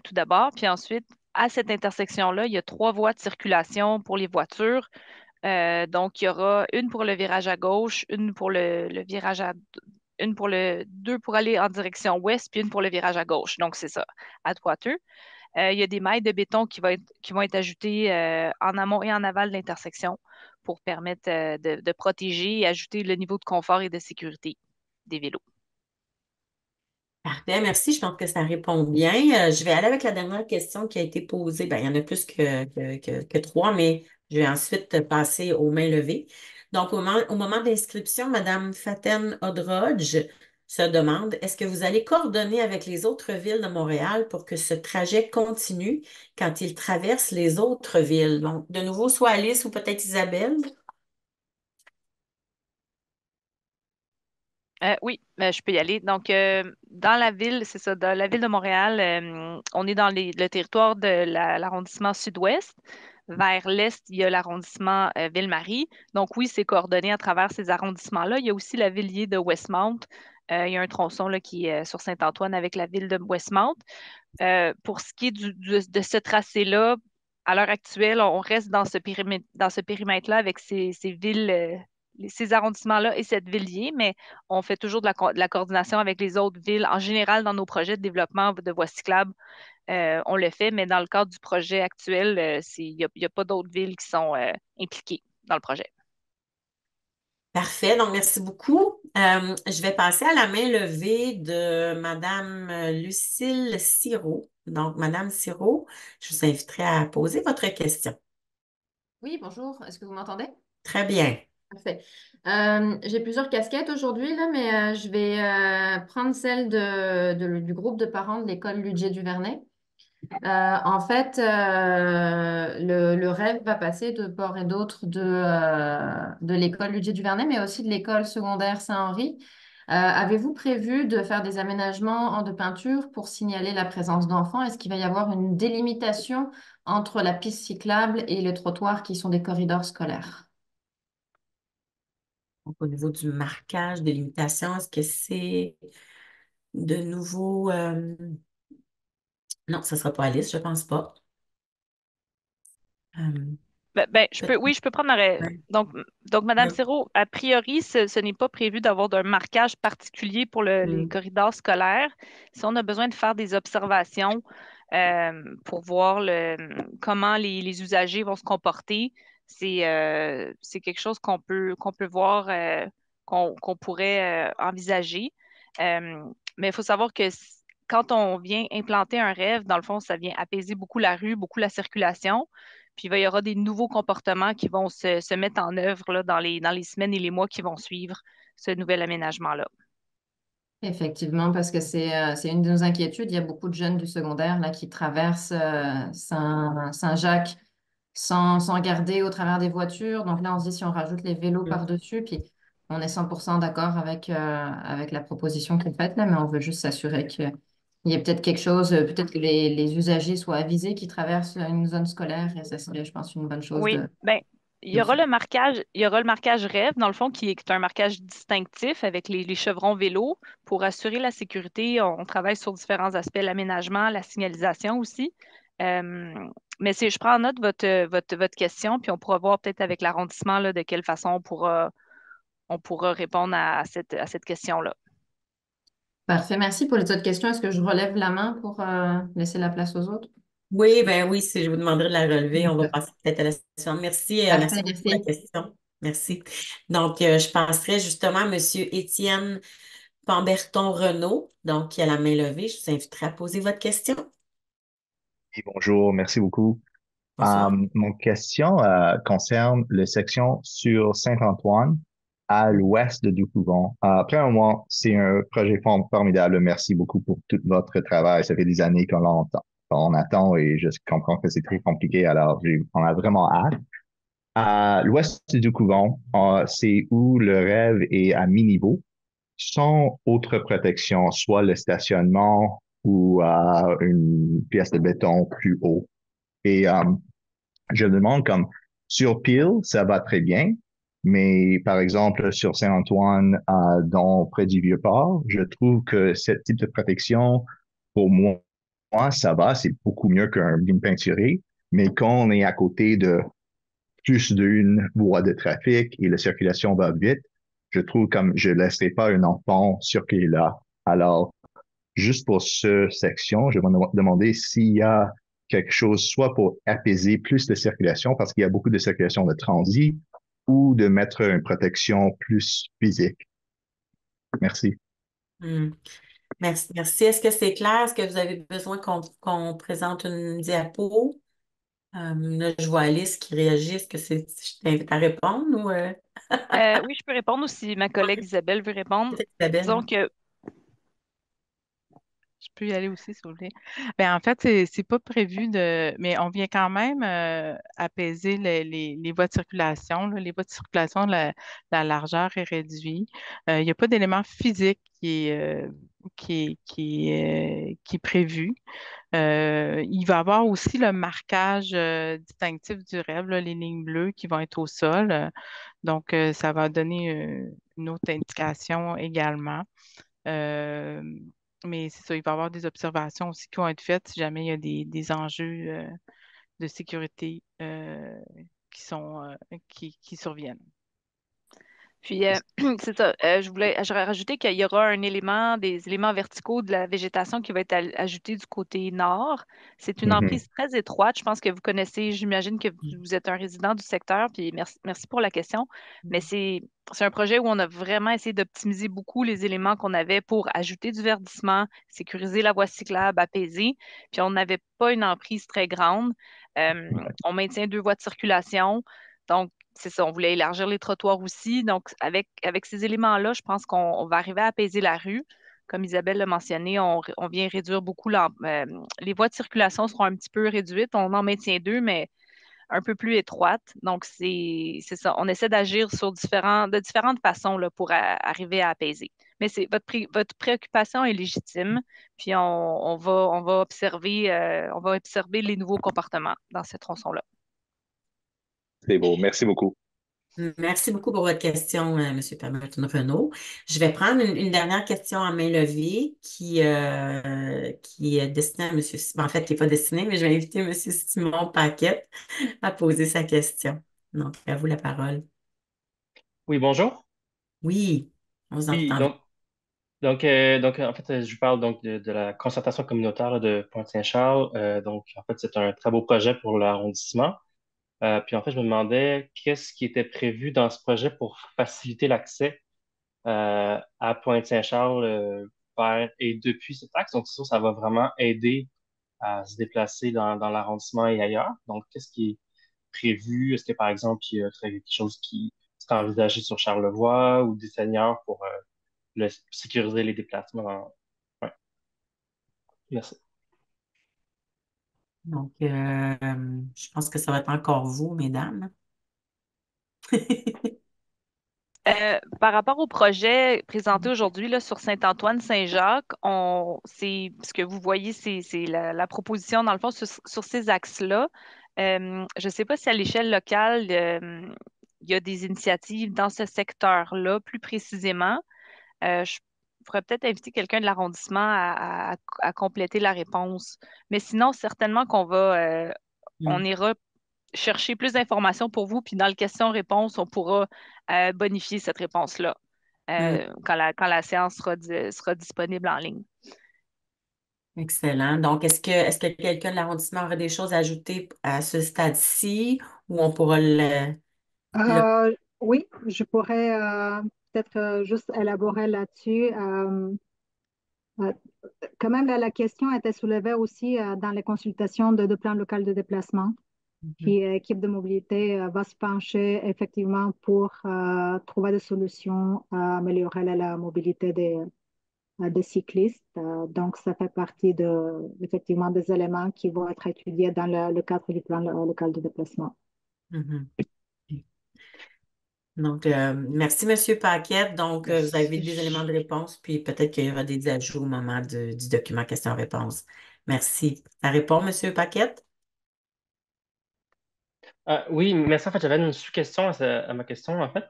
tout d'abord. Puis ensuite, à cette intersection-là, il y a 3 voies de circulation pour les voitures. Donc, il y aura une pour le virage à gauche, deux pour aller en direction ouest, puis une pour le virage à gauche. Donc, c'est ça, Atwater. Il y a des mailles de béton qui vont être ajoutées en amont et en aval de l'intersection pour permettre de protéger et ajouter le niveau de confort et de sécurité des vélos. Parfait, merci. Je pense que ça répond bien. Je vais aller avec la dernière question qui a été posée. Ben, il y en a plus que trois, mais je vais ensuite passer aux mains levées. Donc, au moment d'inscription, Madame Faten Odrodge se demande, est-ce que vous allez coordonner avec les autres villes de Montréal pour que ce trajet continue quand il traverse les autres villes? Donc, de nouveau, soit Alice ou peut-être Isabelle. Oui, je peux y aller. Donc, dans la ville, c'est ça, dans la ville de Montréal, on est dans le territoire de l'arrondissement sud-ouest. Vers l'est, il y a l'arrondissement Ville-Marie. Donc, oui, c'est coordonné à travers ces arrondissements-là. Il y a aussi la ville de Westmount. Il y a un tronçon là, qui est sur Saint-Antoine avec la ville de Westmount. Pour ce qui est de ce tracé-là, à l'heure actuelle, on reste dans ce périmètre-là avec ces villes, ces arrondissements-là et cette ville liée, mais on fait toujours de la coordination avec les autres villes. En général, dans nos projets de développement de voies cyclables, on le fait, mais dans le cadre du projet actuel, il n'y a pas d'autres villes qui sont impliquées dans le projet. Parfait, donc merci beaucoup. Je vais passer à la main levée de Madame Lucille Sirot. Donc, Madame Sirot, je vous inviterai à poser votre question. Oui, bonjour. Est-ce que vous m'entendez? Très bien. Parfait. J'ai plusieurs casquettes aujourd'hui, là, mais je vais prendre celle du groupe de parents de l'école Ludier-Duvernay. En fait, le rêve va passer de part et d'autre de l'école Ludier-Duvernay, mais aussi de l'école secondaire Saint-Henri. Avez-vous prévu de faire des aménagements en de peinture pour signaler la présence d'enfants? Est-ce qu'il va y avoir une délimitation entre la piste cyclable et les trottoirs qui sont des corridors scolaires? Donc, au niveau du marquage, des limitations, est-ce que c'est de nouveau... Non, ce ne sera pas Alice, je ne pense pas. Euh, Oui, je peux prendre ouais. donc, Madame Siro, a priori, ce n'est pas prévu d'avoir d'un marquage particulier pour les Mm. corridors scolaires. Si on a besoin de faire des observations pour voir comment les usagers vont se comporter, c'est quelque chose qu'on peut voir, qu'on pourrait envisager. Mais il faut savoir que quand on vient implanter un rêve, dans le fond, ça vient apaiser beaucoup la rue, beaucoup la circulation. Puis il y aura des nouveaux comportements qui vont se mettre en œuvre là, dans les semaines et les mois qui vont suivre ce nouvel aménagement-là. Effectivement, parce que c'est une de nos inquiétudes. Il y a beaucoup de jeunes du secondaire là, qui traversent Saint-Jacques sans garder au travers des voitures. Donc là, on se dit si on rajoute les vélos Mm. par-dessus, puis on est 100% d'accord avec la proposition qui est faite là, mais on veut juste s'assurer qu'il y ait peut-être quelque chose, peut-être que les usagers soient avisés qui traversent une zone scolaire, et ça serait, je pense, une bonne chose Oui, ben, il de y le aura faire. le marquage rêve, dans le fond, qui est un marquage distinctif avec les chevrons vélos pour assurer la sécurité. On travaille sur différents aspects, l'aménagement, la signalisation aussi. Euh, mais je prends en note votre question, puis on pourra voir peut-être avec l'arrondissement là, de quelle façon on pourra répondre à cette question-là. Parfait, merci pour les autres questions. Est-ce que je relève la main pour laisser la place aux autres? Oui, ben oui, si je vous demanderai de la relever, on va D'accord. passer peut-être à la suivante. Merci, merci Parfait, beaucoup pour la merci. question. Merci. Donc, je passerai justement à M. Étienne Pamberton-Renault, donc qui a la main levée. Je vous inviterai à poser votre question. Oui, bonjour, merci beaucoup. Bonsoir. Mon question concerne la section sur Saint-Antoine à l'ouest de Ducouvon. Premièrement, c'est un projet formidable. Merci beaucoup pour tout votre travail. Ça fait des années qu'on attend et je comprends que c'est très compliqué. Alors, on a vraiment hâte. À l'ouest de Ducouvon, c'est où le rêve est à mi-niveau, sans autre protection, soit le stationnement ou une pièce de béton plus haut. Et je me demande comme sur Peel, ça va très bien, mais par exemple sur Saint-Antoine, près du Vieux-Port, je trouve que ce type de protection, pour moi, ça va, c'est beaucoup mieux qu'un ligne peinturée. Mais quand on est à côté de plus d'une voie de trafic et la circulation va vite, je trouve comme je ne laisserai pas un enfant circuler là. Alors, juste pour cette section, je vais me demander s'il y a quelque chose, soit pour apaiser plus de circulation, parce qu'il y a beaucoup de circulation de transit, ou de mettre une protection plus physique. Merci. Hmm. Merci, merci. Est-ce que c'est clair? Est-ce que vous avez besoin qu'on présente une diapo? Là, je vois Alice qui réagit. Est-ce que je t'invite à répondre ou Oui, je peux répondre aussi. Ma collègue Isabelle veut répondre. peut-être Isabelle? Disons que Je peux y aller aussi, s'il vous plaît. Ben, en fait, c'est pas prévu mais on vient quand même apaiser les voies de circulation, là. Les voies de circulation, la largeur est réduite. Il n'y a pas d'élément physique qui est prévu. Il va y avoir aussi le marquage distinctif du rêve, là, les lignes bleues qui vont être au sol. Donc, ça va donner une autre indication également. Euh, mais c'est ça, il va y avoir des observations aussi qui vont être faites si jamais il y a des enjeux de sécurité qui surviennent. Puis, c'est ça. J'aurais rajouté qu'il y aura des éléments verticaux de la végétation qui va être ajouté du côté nord. C'est une Mhm. emprise très étroite. Je pense que vous connaissez, j'imagine que vous êtes un résident du secteur, puis merci pour la question. Mais c'est un projet où on a vraiment essayé d'optimiser beaucoup les éléments qu'on avait pour ajouter du verdissement, sécuriser la voie cyclable, apaiser. Puis, on n'avait pas une emprise très grande. On maintient 2 voies de circulation. Donc, c'est ça, on voulait élargir les trottoirs aussi. Donc, avec ces éléments-là, je pense qu'on va arriver à apaiser la rue. Comme Isabelle l'a mentionné, on vient réduire beaucoup les voies de circulation seront un petit peu réduites. On en maintient 2, mais un peu plus étroites. Donc, c'est ça. On essaie d'agir de différentes façons là, pour arriver à apaiser. Mais votre préoccupation est légitime. Puis on va observer les nouveaux comportements dans ce tronçon-là. C'est beau. Merci beaucoup. Merci beaucoup pour votre question, M. Pemberton-Renault. Je vais prendre une dernière question à main levée qui est destinée à M. En fait, qui n'est pas destinée, mais je vais inviter M. Simon Paquette à poser sa question. Donc, à vous la parole. Oui, bonjour. Oui, on vous Oui, entend bien. en fait, je vous parle donc de la concertation communautaire là, de Pointe-Saint-Charles. Donc, en fait, c'est un très beau projet pour l'arrondissement. Puis, en fait, je me demandais qu'est-ce qui était prévu dans ce projet pour faciliter l'accès à Pointe-Saint-Charles et depuis cet axe. Donc, c'est sûr, ça va vraiment aider à se déplacer dans l'arrondissement et ailleurs. Donc, qu'est-ce qui est prévu? Est-ce que, par exemple, il y a quelque chose qui est envisagé sur Charlevoix ou des seniors pour sécuriser les déplacements? Ouais, merci. Donc, je pense que ça va être encore vous, mesdames. Par rapport au projet présenté aujourd'hui là, sur Saint-Antoine-Saint-Jacques, c'est ce que vous voyez, c'est la proposition, dans le fond, sur ces axes-là. Je ne sais pas si à l'échelle locale, il y a des initiatives dans ce secteur-là, plus précisément. Je pourrais peut-être inviter quelqu'un de l'arrondissement à compléter la réponse. Mais sinon, certainement on ira chercher plus d'informations pour vous, puis dans le question-réponse, on pourra bonifier cette réponse-là Hmm, quand la séance sera disponible en ligne. excellent. Donc, est-ce que quelqu'un de l'arrondissement aurait des choses à ajouter à ce stade-ci ou on pourra le... Oui, je pourrais peut-être juste élaborer là-dessus. Euh, Quand même, la question a été soulevée aussi dans les consultations de plan local de déplacement. Mhm, Puis l'équipe de mobilité va se pencher effectivement pour trouver des solutions à améliorer la mobilité des cyclistes. Donc, ça fait partie effectivement des éléments qui vont être étudiés dans le cadre du plan local de déplacement. mhm. Donc, merci, Monsieur Paquette. Donc, vous avez des éléments de réponse, puis peut-être qu'il y aura des ajouts au moment du document question-réponse. Merci. Ça répond, Monsieur Paquette? Oui, merci. En fait, j'avais une sous-question à ma question, en fait.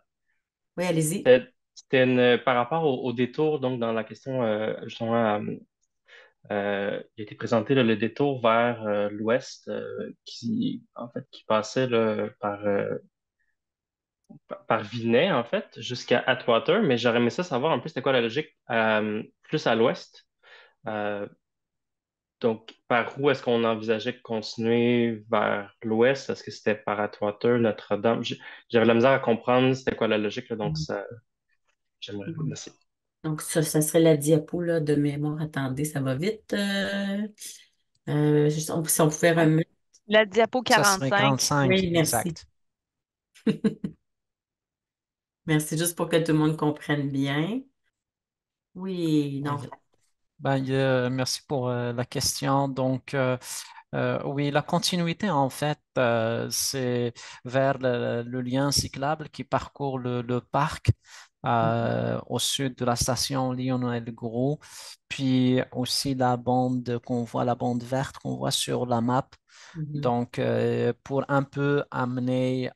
Oui, allez-y. C'était par rapport au détour, donc dans la question, justement, il a été présenté là, le détour vers l'ouest en fait, qui passait là, par Vinay, en fait, jusqu'à Atwater, mais j'aurais aimé ça savoir un peu c'était quoi la logique plus à l'ouest. Euh, donc, par où est-ce qu'on envisageait de continuer vers l'ouest? Est-ce que c'était par Atwater, Notre-Dame? J'avais la misère à comprendre c'était quoi la logique, là, donc ça, j'aimerais. Mhm. Merci. Donc, ça serait la diapo là, de mémoire. Attendez, ça va vite. Si on pouvait remettre. La diapo Ça serait 45. 45, Oui, merci. exact. Merci, juste pour que tout le monde comprenne bien. Oui, Oui. donc, Ben, merci pour la question. Donc, oui, la continuité, en fait, c'est vers le lien cyclable qui parcourt le parc au sud de la station Lionel-Gros, puis aussi la bande verte qu'on voit sur la map. mhm, Donc, pour un peu amener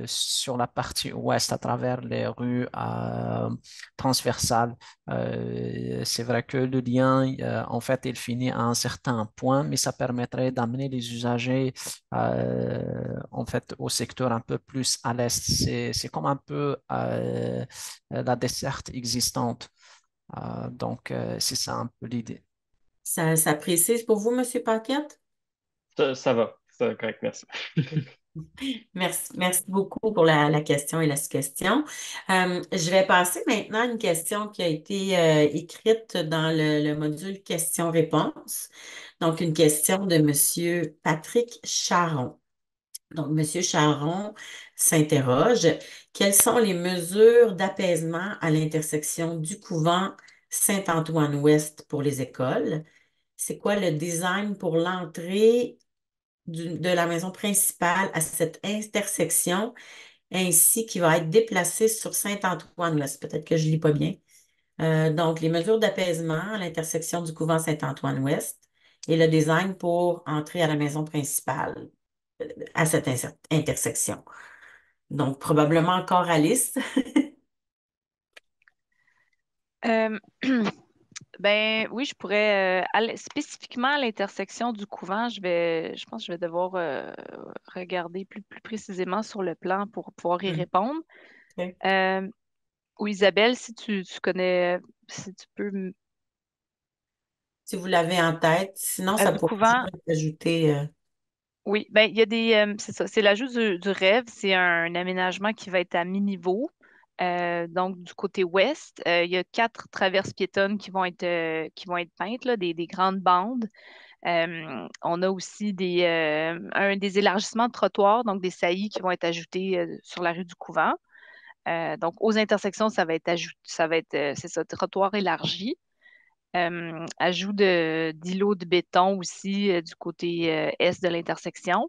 sur la partie ouest à travers les rues transversales. C'est vrai que le lien, en fait, il finit à un certain point, mais ça permettrait d'amener les usagers en fait, au secteur un peu plus à l'est. C'est comme un peu la desserte existante. Donc, c'est ça un peu l'idée. Ça précise pour vous, Monsieur Paquette? Ça va, c'est correct, merci. Merci beaucoup pour la question et la suggestion. Je vais passer maintenant à une question qui a été écrite dans le module questions-réponses. Donc, une question de Monsieur Patrick Charon. Donc, Monsieur Charon s'interroge, quelles sont les mesures d'apaisement à l'intersection du couvent Saint-Antoine-Ouest pour les écoles? C'est quoi le design pour l'entrée de la maison principale à cette intersection, ainsi qui va être déplacée sur Saint-Antoine-Ouest? Peut-être que je ne lis pas bien. Donc, les mesures d'apaisement à l'intersection du couvent Saint-Antoine-Ouest et le design pour entrer à la maison principale à cette intersection. Donc, probablement encore Alice. Euh, ben oui, je pourrais spécifiquement à l'intersection du couvent, je pense que je vais devoir regarder plus précisément sur le plan pour pouvoir y répondre. OK. Ou Isabelle, si tu connais, si tu peux Si vous l'avez en tête, sinon ça du pourrait couvent. être ajouté. Oui, ben il y a des c'est ça, c'est l'ajout du rêve, c'est un aménagement qui va être à mi-niveau. Donc du côté ouest, il y a 4 traverses piétonnes qui vont être peintes, là, des grandes bandes. On a aussi des élargissements de trottoirs, donc des saillies qui vont être ajoutés sur la rue du Couvent. Donc aux intersections, ça va être c'est ça, trottoir élargi. Ajout d'îlots de béton aussi du côté est de l'intersection.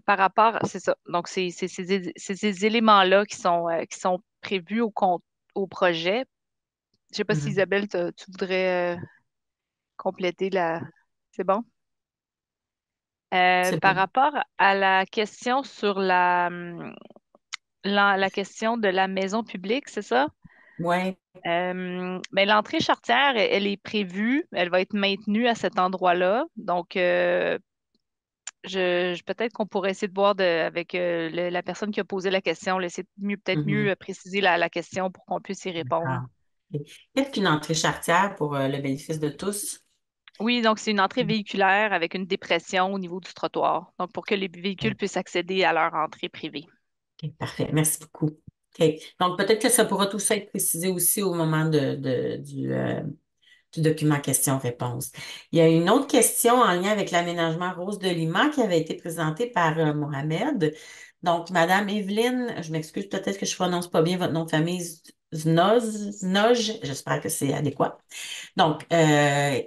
Par rapport, c'est ça. Donc, c'est ces éléments-là qui sont prévus au projet. Je ne sais pas si Mhm. Isabelle, tu voudrais compléter la. C'est bon? C'est Par bon. rapport à la question sur la question de la maison publique, c'est ça? Oui. Mais l'entrée charretière, elle est prévue, elle va être maintenue à cet endroit-là. Donc, peut-être qu'on pourrait essayer de voir avec la personne qui a posé la question, peut-être mieux Mhm. préciser la question pour qu'on puisse y répondre. Ah. OK. Qu'est-ce qu'une entrée charretière pour le bénéfice de tous? Oui, donc c'est une entrée véhiculaire avec une dépression au niveau du trottoir. Donc, pour que les véhicules OK. puissent accéder à leur entrée privée. OK, parfait. Merci beaucoup. OK. Donc, peut-être que ça pourra tout ça être précisé aussi au moment du document question-réponse. Il y a une autre question en lien avec l'aménagement Rose de Lima qui avait été présentée par Mohamed. Donc, Madame Evelyne, je m'excuse, peut-être que je prononce pas bien votre nom de famille, Znoj, j'espère que c'est adéquat. Donc,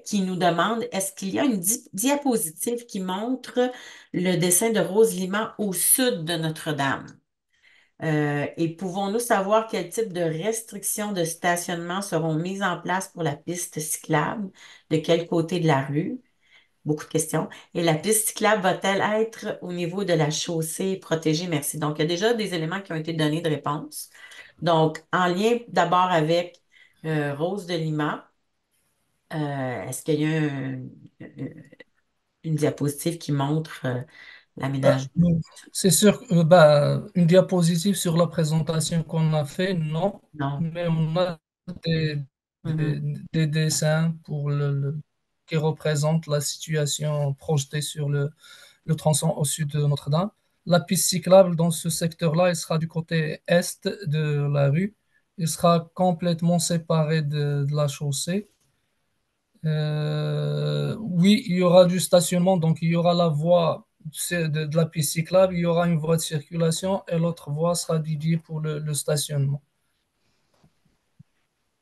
qui nous demande, est-ce qu'il y a une diapositive qui montre le dessin de Rose Lima au sud de Notre-Dame? Et pouvons-nous savoir quel type de restrictions de stationnement seront mises en place pour la piste cyclable? De quel côté de la rue? Beaucoup de questions. Et la piste cyclable va-t-elle être au niveau de la chaussée protégée? Merci. Donc, il y a déjà des éléments qui ont été donnés de réponse. Donc, en lien d'abord avec Rose de Lima, est-ce qu'il y a une diapositive qui montre l'aménagement? Donc, c'est sûr que bah, une diapositive sur la présentation qu'on a fait, non, Non. mais on a des, des- Mhm. des dessins qui représentent la situation projetée sur le tronçon au sud de Notre-Dame. La piste cyclable dans ce secteur-là, elle sera du côté est de la rue. Il sera complètement séparé de la chaussée. Oui, il y aura du stationnement, donc il y aura la voie de la piste cyclable, il y aura une voie de circulation et l'autre voie sera dédiée pour le stationnement.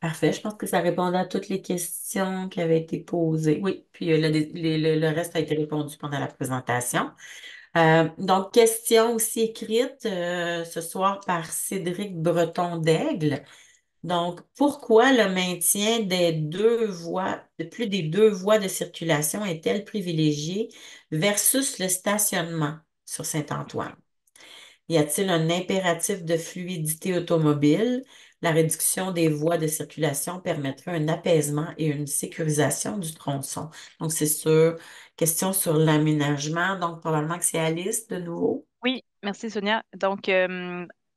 Parfait. Je pense que ça répondait à toutes les questions qui avaient été posées. Oui, puis le reste a été répondu pendant la présentation. Donc, question aussi écrite ce soir par Cédric Breton d'Aigle. Donc, pourquoi le maintien de plus des 2 voies de circulation est-elle privilégiée versus le stationnement sur Saint-Antoine? Y a-t-il un impératif de fluidité automobile? La réduction des voies de circulation permettrait un apaisement et une sécurisation du tronçon. Donc, c'est sur question sur l'aménagement. Donc, probablement que c'est Alice de nouveau. Oui, merci Sonia. Donc,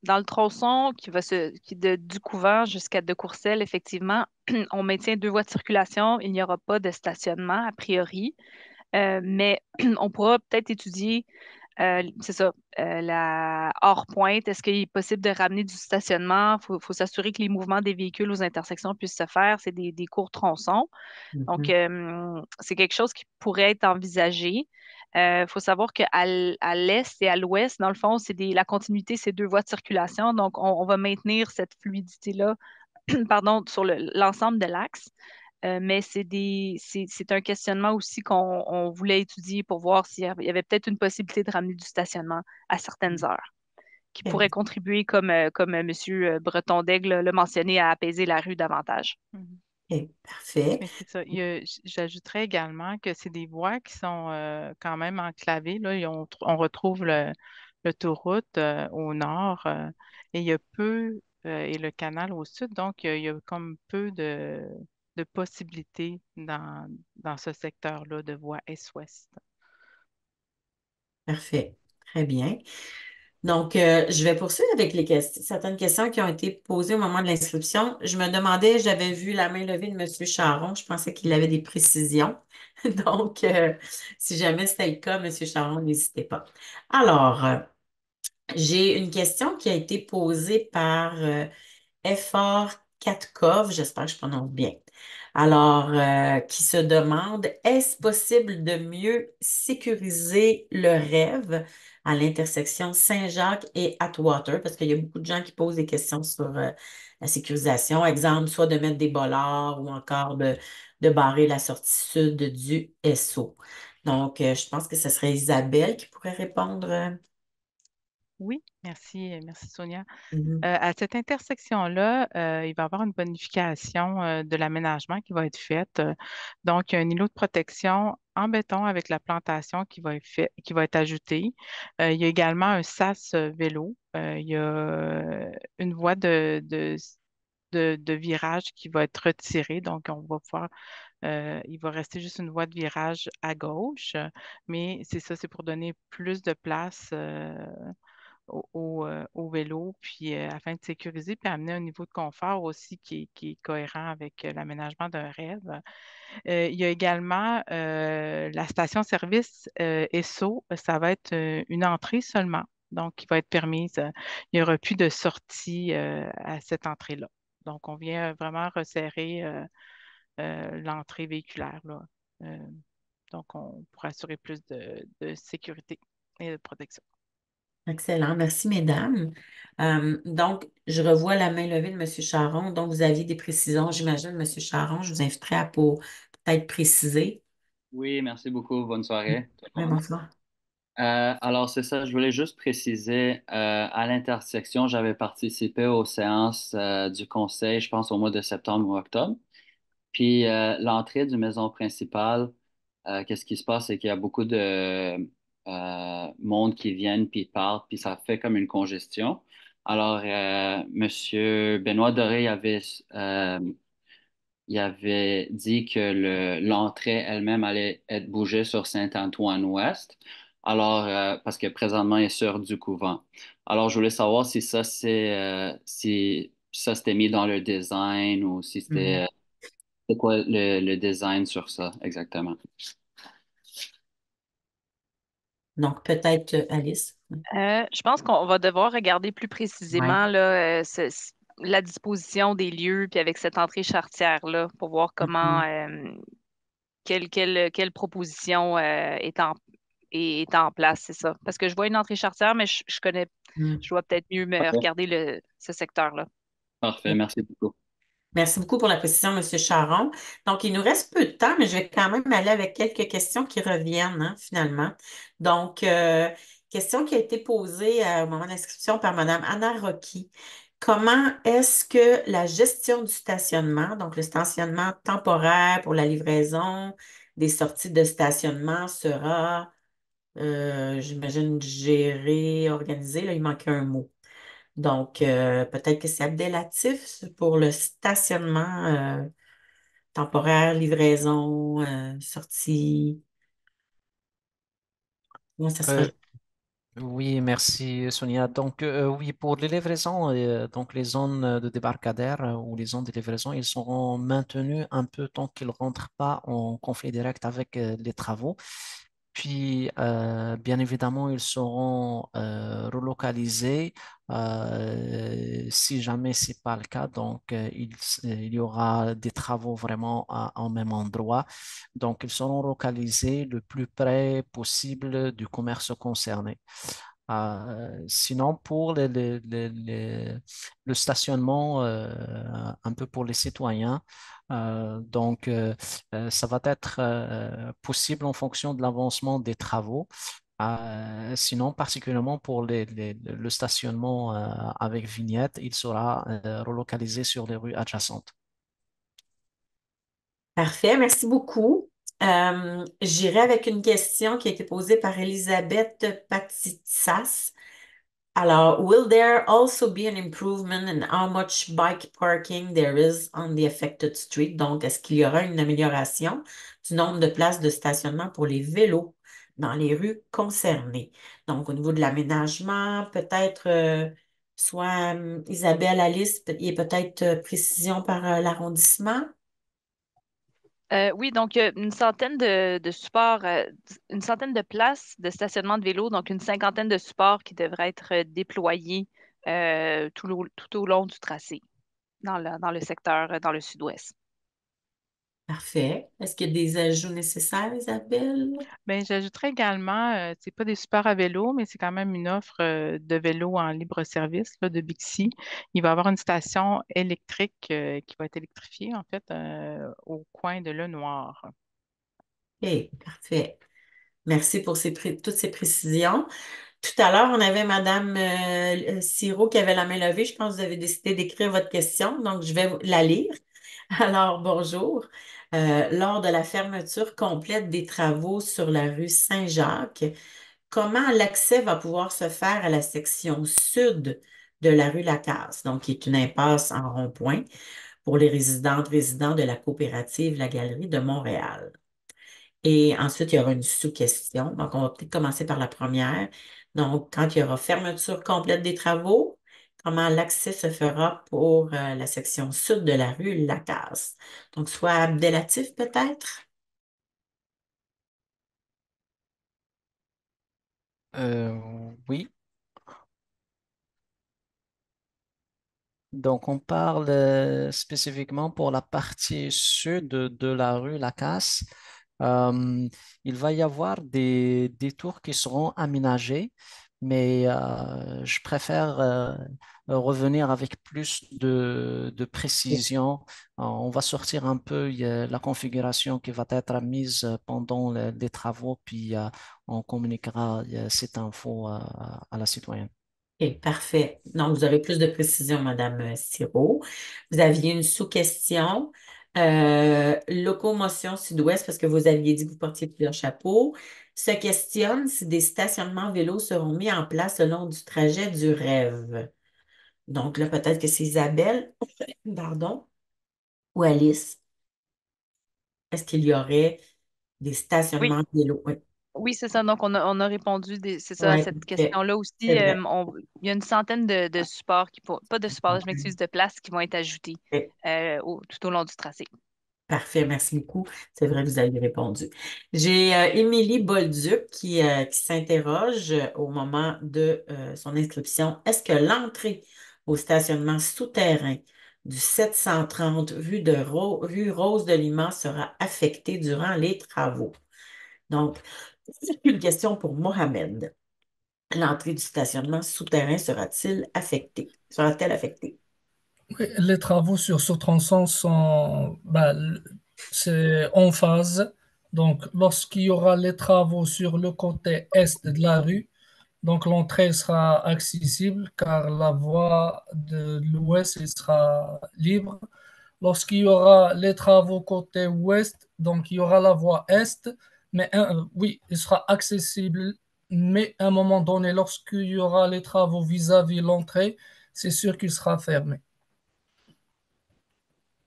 dans le tronçon du Couvent jusqu'à De Courcelles, effectivement, on maintient deux voies de circulation. Il n'y aura pas de stationnement a priori. Mais on pourra peut-être étudier, c'est ça, la hors-pointe. Est-ce qu'il est possible de ramener du stationnement? Il faut s'assurer que les mouvements des véhicules aux intersections puissent se faire. C'est des courts tronçons. Donc, Mhm. c'est quelque chose qui pourrait être envisagé. Il faut savoir à l'est et à l'ouest, dans le fond, la continuité, c'est deux voies de circulation. Donc, on va maintenir cette fluidité-là, pardon, sur l'ensemble de l'axe. Mais c'est un questionnement aussi qu'on voulait étudier pour voir s'il y avait peut-être une possibilité de ramener du stationnement à certaines heures, qui OK. pourrait contribuer, comme M. Breton-Daigle l'a mentionné, à apaiser la rue davantage. Mhm. OK, parfait. Mais c'est ça. J'ajouterais également que c'est des voies qui sont quand même enclavées. Là, on retrouve l'autoroute au nord et il y a peu, et le canal au sud. Donc, il y a comme peu de possibilités dans ce secteur-là de voies est-ouest. Parfait. Très bien. Donc, je vais poursuivre avec certaines questions qui ont été posées au moment de l'inscription. Je me demandais, j'avais vu la main levée de M. Charon, je pensais qu'il avait des précisions. Donc, si jamais c'était le cas, M. Charon, n'hésitez pas. Alors, j'ai une question qui a été posée par Effort Katkov, j'espère que je prononce bien. Alors, qui se demande, est-ce possible de mieux sécuriser le rêve à l'intersection Saint-Jacques et Atwater? Parce qu'il y a beaucoup de gens qui posent des questions sur la sécurisation. Exemple, soit de mettre des bollards ou encore de barrer la sortie sud du SO. Donc, je pense que ce serait Isabelle qui pourrait répondre. Oui, merci Sonia. Mhm, À cette intersection-là, il va y avoir une bonification de l'aménagement qui va être faite. Donc, il y a un îlot de protection en béton avec la plantation qui va être ajouté. Il y a également un sas vélo. Il y a une voie de virage qui va être retirée. Donc, il va rester juste une voie de virage à gauche. Mais c'est ça, c'est pour donner plus de place au vélo, puis afin de sécuriser, puis amener un niveau de confort aussi qui est cohérent avec l'aménagement d'un rêve. Il y a également la station-service ESSO, ça va être une entrée seulement, donc qui va être permise. Il n'y aura plus de sortie à cette entrée-là. Donc, on vient vraiment resserrer l'entrée véhiculaire, là. Euh, pour assurer plus de sécurité et de protection. excellent. Merci, mesdames. Donc, je revois la main levée de M. Charon. Donc, vous aviez des précisions, j'imagine, M. Charon. Je vous inviterai à peut-être préciser. Oui, merci beaucoup. Bonne soirée, tout le Oui, monde. bonsoir. Alors, c'est ça, je voulais juste préciser, à l'intersection, j'avais participé aux séances du conseil, je pense au mois de septembre ou octobre. Puis, l'entrée du maison principale, qu'est-ce qui se passe, c'est qu'il y a beaucoup de monde qui viennent puis partent, puis ça fait comme une congestion. Alors, Monsieur Benoît Doré euh, il avait dit que l'entrée elle-même allait être bougée sur Saint-Antoine-Ouest. Alors, parce que présentement, il est sur du couvent. Alors, je voulais savoir si si ça c'était mis dans le design ou si Mhm. c'est quoi le design sur ça exactement. Donc, peut-être Alice. Je pense qu'on va devoir regarder plus Oui. précisément là, la disposition des lieux, puis avec cette entrée charretière-là, pour voir comment, Mhm. quelle proposition est en place, c'est ça. Parce que je vois une entrée charretière, mais Mhm. je dois peut-être mieux me Parfait. regarder ce secteur-là. Parfait, merci beaucoup. Merci beaucoup pour la précision, M. Charon. Donc, il nous reste peu de temps, mais je vais quand même aller avec quelques questions qui reviennent, hein, finalement. Donc, question qui a été posée au moment de l'inscription par Mme Anna Rocky. Comment est-ce que la gestion du stationnement, donc le stationnement temporaire pour la livraison des sorties de stationnement sera j'imagine gérer, organiser, là, il manque un mot. Donc, peut-être que c'est Abdelatif pour le stationnement temporaire, livraison, sortie. Moi, ça sera. Euh, Oui, merci Sonia. Donc, oui, pour les livraisons, donc les zones de débarcadère ou les zones de livraison, ils seront maintenus un peu tant qu'ils ne rentrent pas en conflit direct avec les travaux. Puis, bien évidemment, ils seront relocalisés si jamais ce n'est pas le cas. Donc, il y aura des travaux vraiment au même endroit. Donc, ils seront localisés le plus près possible du commerce concerné. Sinon, pour le stationnement, un peu pour les citoyens, donc ça va être possible en fonction de l'avancement des travaux. Sinon, particulièrement pour le stationnement avec vignette, il sera relocalisé sur les rues adjacentes. Parfait, merci beaucoup. J'irai avec une question qui a été posée par Elisabeth Patitsas. Alors, will there also be an improvement in how much bike parking there is on the affected street? Donc, est-ce qu'il y aura une amélioration du nombre de places de stationnement pour les vélos dans les rues concernées? Donc, au niveau de l'aménagement, peut-être soit Isabelle, Alice, et peut-être précision par l'arrondissement? Oui, donc une centaine de supports, une centaine de places de stationnement de vélos, donc une cinquantaine de supports qui devraient être déployés tout au long du tracé dans le secteur, dans le sud-ouest. Parfait. Est-ce qu'il y a des ajouts nécessaires, Isabelle? Ben, j'ajouterais également, c'est pas des supports à vélo, mais c'est quand même une offre de vélo en libre service là, de Bixi. Il va y avoir une station électrique qui va être électrifiée, en fait, au coin de Le Noir. OK, parfait. Merci pour toutes ces précisions. Tout à l'heure, on avait Madame Siro qui avait la main levée. Je pense que vous avez décidé d'écrire votre question, donc je vais la lire. Alors, bonjour. Lors de la fermeture complète des travaux sur la rue Saint-Jacques, comment l'accès va pouvoir se faire à la section sud de la rue Lacasse, donc qui est une impasse en rond-point pour les résidentes, résidents de la coopérative La Galerie de Montréal? Et ensuite, il y aura une sous-question. Donc, on va peut-être commencer par la première. Donc, quand il y aura fermeture complète des travaux, comment l'accès se fera pour la section sud de la rue Lacasse? Donc, soit Abdelatif peut-être? Oui. Donc, on parle spécifiquement pour la partie sud de la rue Lacasse. Euh, il va y avoir des tours qui seront aménagés, mais je préfère revenir avec plus de précision. On va sortir un peu la configuration qui va être mise pendant les travaux, puis on communiquera cette info à la citoyenne. OK, parfait. Donc, vous aurez plus de précision, Madame Siro. Vous aviez une sous-question. Locomotion Sud-Ouest, parce que vous aviez dit que vous portiez plusieurs chapeaux, se questionne si des stationnements vélos seront mis en place le long du trajet du rêve. Donc là, peut-être que c'est Isabelle, pardon, ou Alice. Est-ce qu'il y aurait des Oui, stationnements vélos? Oui, oui, c'est ça. Donc, on a répondu c'est ça, à ouais, cette parfait. question-là C'est aussi. vrai. Il y a une centaine de supports pas de supports, je m'excuse, de places qui vont être ajoutées Ok. tout au long du tracé. Parfait, merci beaucoup. C'est vrai que vous avez répondu. J'ai Émilie Bolduc qui s'interroge au moment de son inscription. Est-ce que l'entrée au stationnement souterrain du 730 rue Rose de Lima sera affectée durant les travaux? Donc, c'est une question pour Mohamed. L'entrée du stationnement souterrain sera-t-il affectée? Sera-t-elle affectée? Oui, les travaux sur ce tronçon sont, c'est en phase. Donc, lorsqu'il y aura les travaux sur le côté est de la rue, donc l'entrée sera accessible car la voie de l'ouest elle sera libre. Lorsqu'il y aura les travaux côté ouest, donc il y aura la voie est, mais oui, il sera accessible mais à un moment donné, lorsqu'il y aura les travaux vis-à-vis l'entrée, c'est sûr qu'il sera fermé.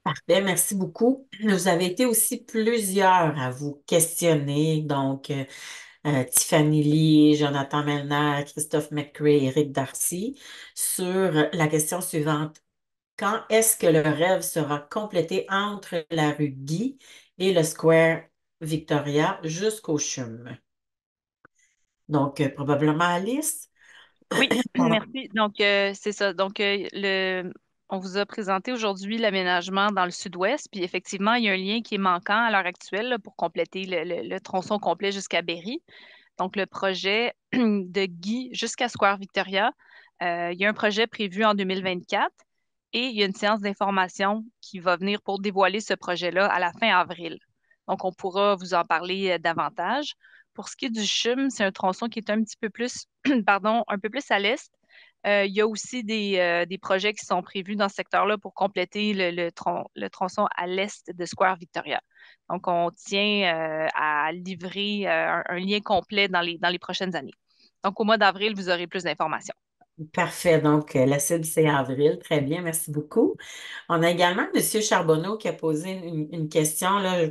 Parfait, merci beaucoup. Vous avez été aussi plusieurs à vous questionner, donc Tiffany Lee, Jonathan Melner, Christophe McCray, Eric Darcy, sur la question suivante. Quand est-ce que le rêve sera complété entre la rue Guy et le Square Victoria jusqu'au CHUM? Donc, probablement Alice. Oui, Pardon. merci. Donc, c'est ça. Donc, on vous a présenté aujourd'hui l'aménagement dans le sud-ouest. Puis, effectivement, il y a un lien qui est manquant à l'heure actuelle là, pour compléter le tronçon complet jusqu'à Berry. Donc, le projet de Guy jusqu'à Square Victoria, il y a un projet prévu en 2024 et il y a une séance d'information qui va venir pour dévoiler ce projet-là à la fin avril. Donc, on pourra vous en parler davantage. Pour ce qui est du CHUM, c'est un tronçon qui est un petit peu plus, pardon, un peu plus à l'est. Il y a aussi des projets qui sont prévus dans ce secteur-là pour compléter le tronçon à l'est de Square Victoria. Donc, on tient à livrer un lien complet dans les prochaines années. Donc, au mois d'avril, vous aurez plus d'informations. Parfait. Donc, la cible, c'est avril. Très bien, merci beaucoup. On a également M. Charbonneau qui a posé une question. Là,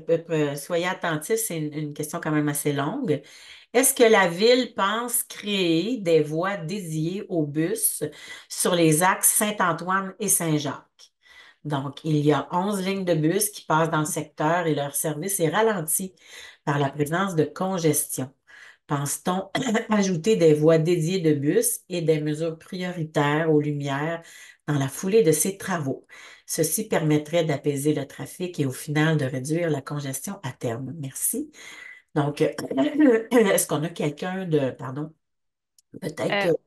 soyez attentifs, c'est une question quand même assez longue. Est-ce que la ville pense créer des voies dédiées aux bus sur les axes Saint-Antoine et Saint-Jacques? Donc, il y a 11 lignes de bus qui passent dans le secteur et leur service est ralenti par la présence de congestion. Pense-t-on ajouter des voies dédiées de bus et des mesures prioritaires aux lumières dans la foulée de ces travaux? Ceci permettrait d'apaiser le trafic et au final de réduire la congestion à terme. Merci. Donc, est-ce qu'on a quelqu'un de, pardon, peut-être Euh, que,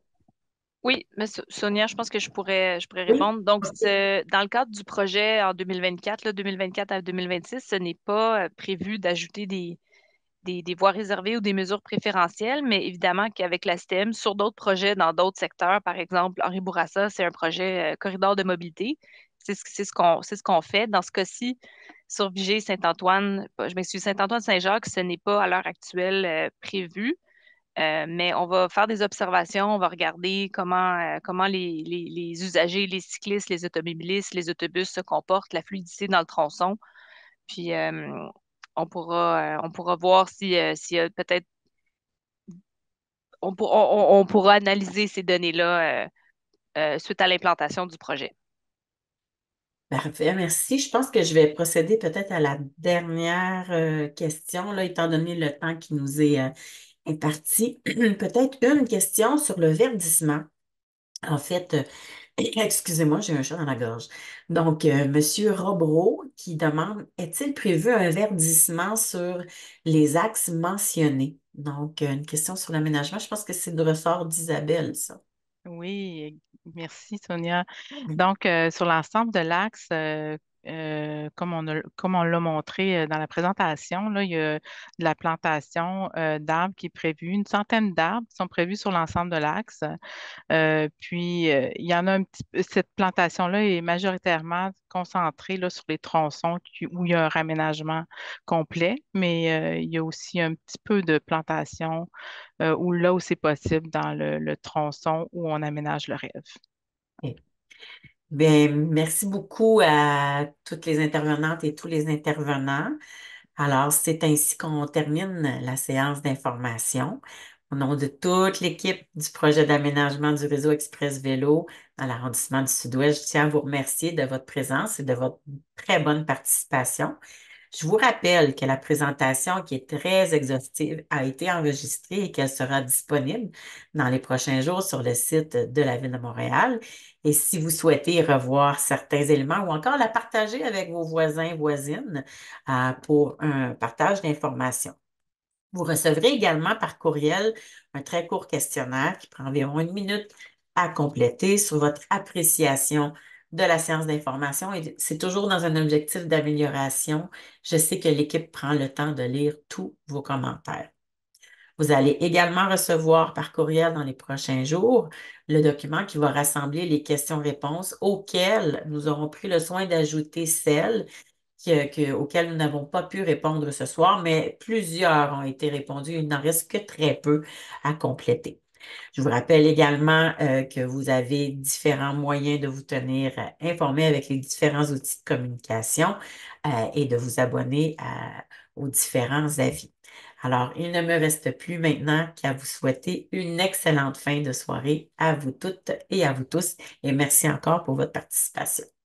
oui, mais Sonia, je pense que je pourrais oui, répondre. Donc, dans le cadre du projet en 2024, là, 2024 à 2026, ce n'est pas prévu d'ajouter des voies réservées ou des mesures préférentielles, mais évidemment qu'avec la STEM, sur d'autres projets dans d'autres secteurs, par exemple, Henri Bourassa, c'est un projet corridor de mobilité. C'est ce qu'on fait. Dans ce cas-ci, sur Vigée Saint-Antoine, je m'excuse, Saint-Antoine-Saint-Jacques, ce n'est pas à l'heure actuelle prévu. Mais on va faire des observations, on va regarder comment les usagers, les cyclistes, les automobilistes, les autobus se comportent, la fluidité dans le tronçon. Puis on pourra voir s'il y a peut-être on pourra analyser ces données-là suite à l'implantation du projet. parfait, merci. Je pense que je vais procéder peut-être à la dernière question, là, étant donné le temps qui nous est imparti. Peut-être une question sur le verdissement. En fait, excusez-moi, j'ai un chat dans la gorge. Donc, Monsieur Robreau qui demande, est-il prévu un verdissement sur les axes mentionnés? Donc, une question sur l'aménagement. Je pense que c'est du ressort d'Isabelle, ça. Oui, merci Sonia. Donc, sur l'ensemble de l'axe, comme on l'a montré dans la présentation, là, il y a de la plantation d'arbres qui est prévue. Une centaine d'arbres qui sont prévus sur l'ensemble de l'axe. Puis, il y en a un petit peu, cette plantation-là est majoritairement concentrée là, sur les tronçons où il y a un raménagement complet, mais il y a aussi un petit peu de plantation là où c'est possible dans le tronçon où on aménage le rêve. Ok. Bien, merci beaucoup à toutes les intervenantes et tous les intervenants. Alors, c'est ainsi qu'on termine la séance d'information. Au nom de toute l'équipe du projet d'aménagement du réseau Express Vélo dans l'arrondissement du Sud-Ouest, je tiens à vous remercier de votre présence et de votre très bonne participation. Je vous rappelle que la présentation, qui est très exhaustive, a été enregistrée et qu'elle sera disponible dans les prochains jours sur le site de la Ville de Montréal. Et si vous souhaitez revoir certains éléments ou encore la partager avec vos voisins, voisines, pour un partage d'informations. Vous recevrez également par courriel un très court questionnaire qui prend environ une minute à compléter sur votre appréciation de la séance d'information et c'est toujours dans un objectif d'amélioration. Je sais que l'équipe prend le temps de lire tous vos commentaires. Vous allez également recevoir par courriel dans les prochains jours le document qui va rassembler les questions-réponses auxquelles nous aurons pris le soin d'ajouter celles auxquelles nous n'avons pas pu répondre ce soir, mais plusieurs ont été répondus. Il n'en reste que très peu à compléter. Je vous rappelle également que vous avez différents moyens de vous tenir informés avec les différents outils de communication et de vous abonner aux différents avis. Alors, il ne me reste plus maintenant qu'à vous souhaiter une excellente fin de soirée à vous toutes et à vous tous. Et merci encore pour votre participation.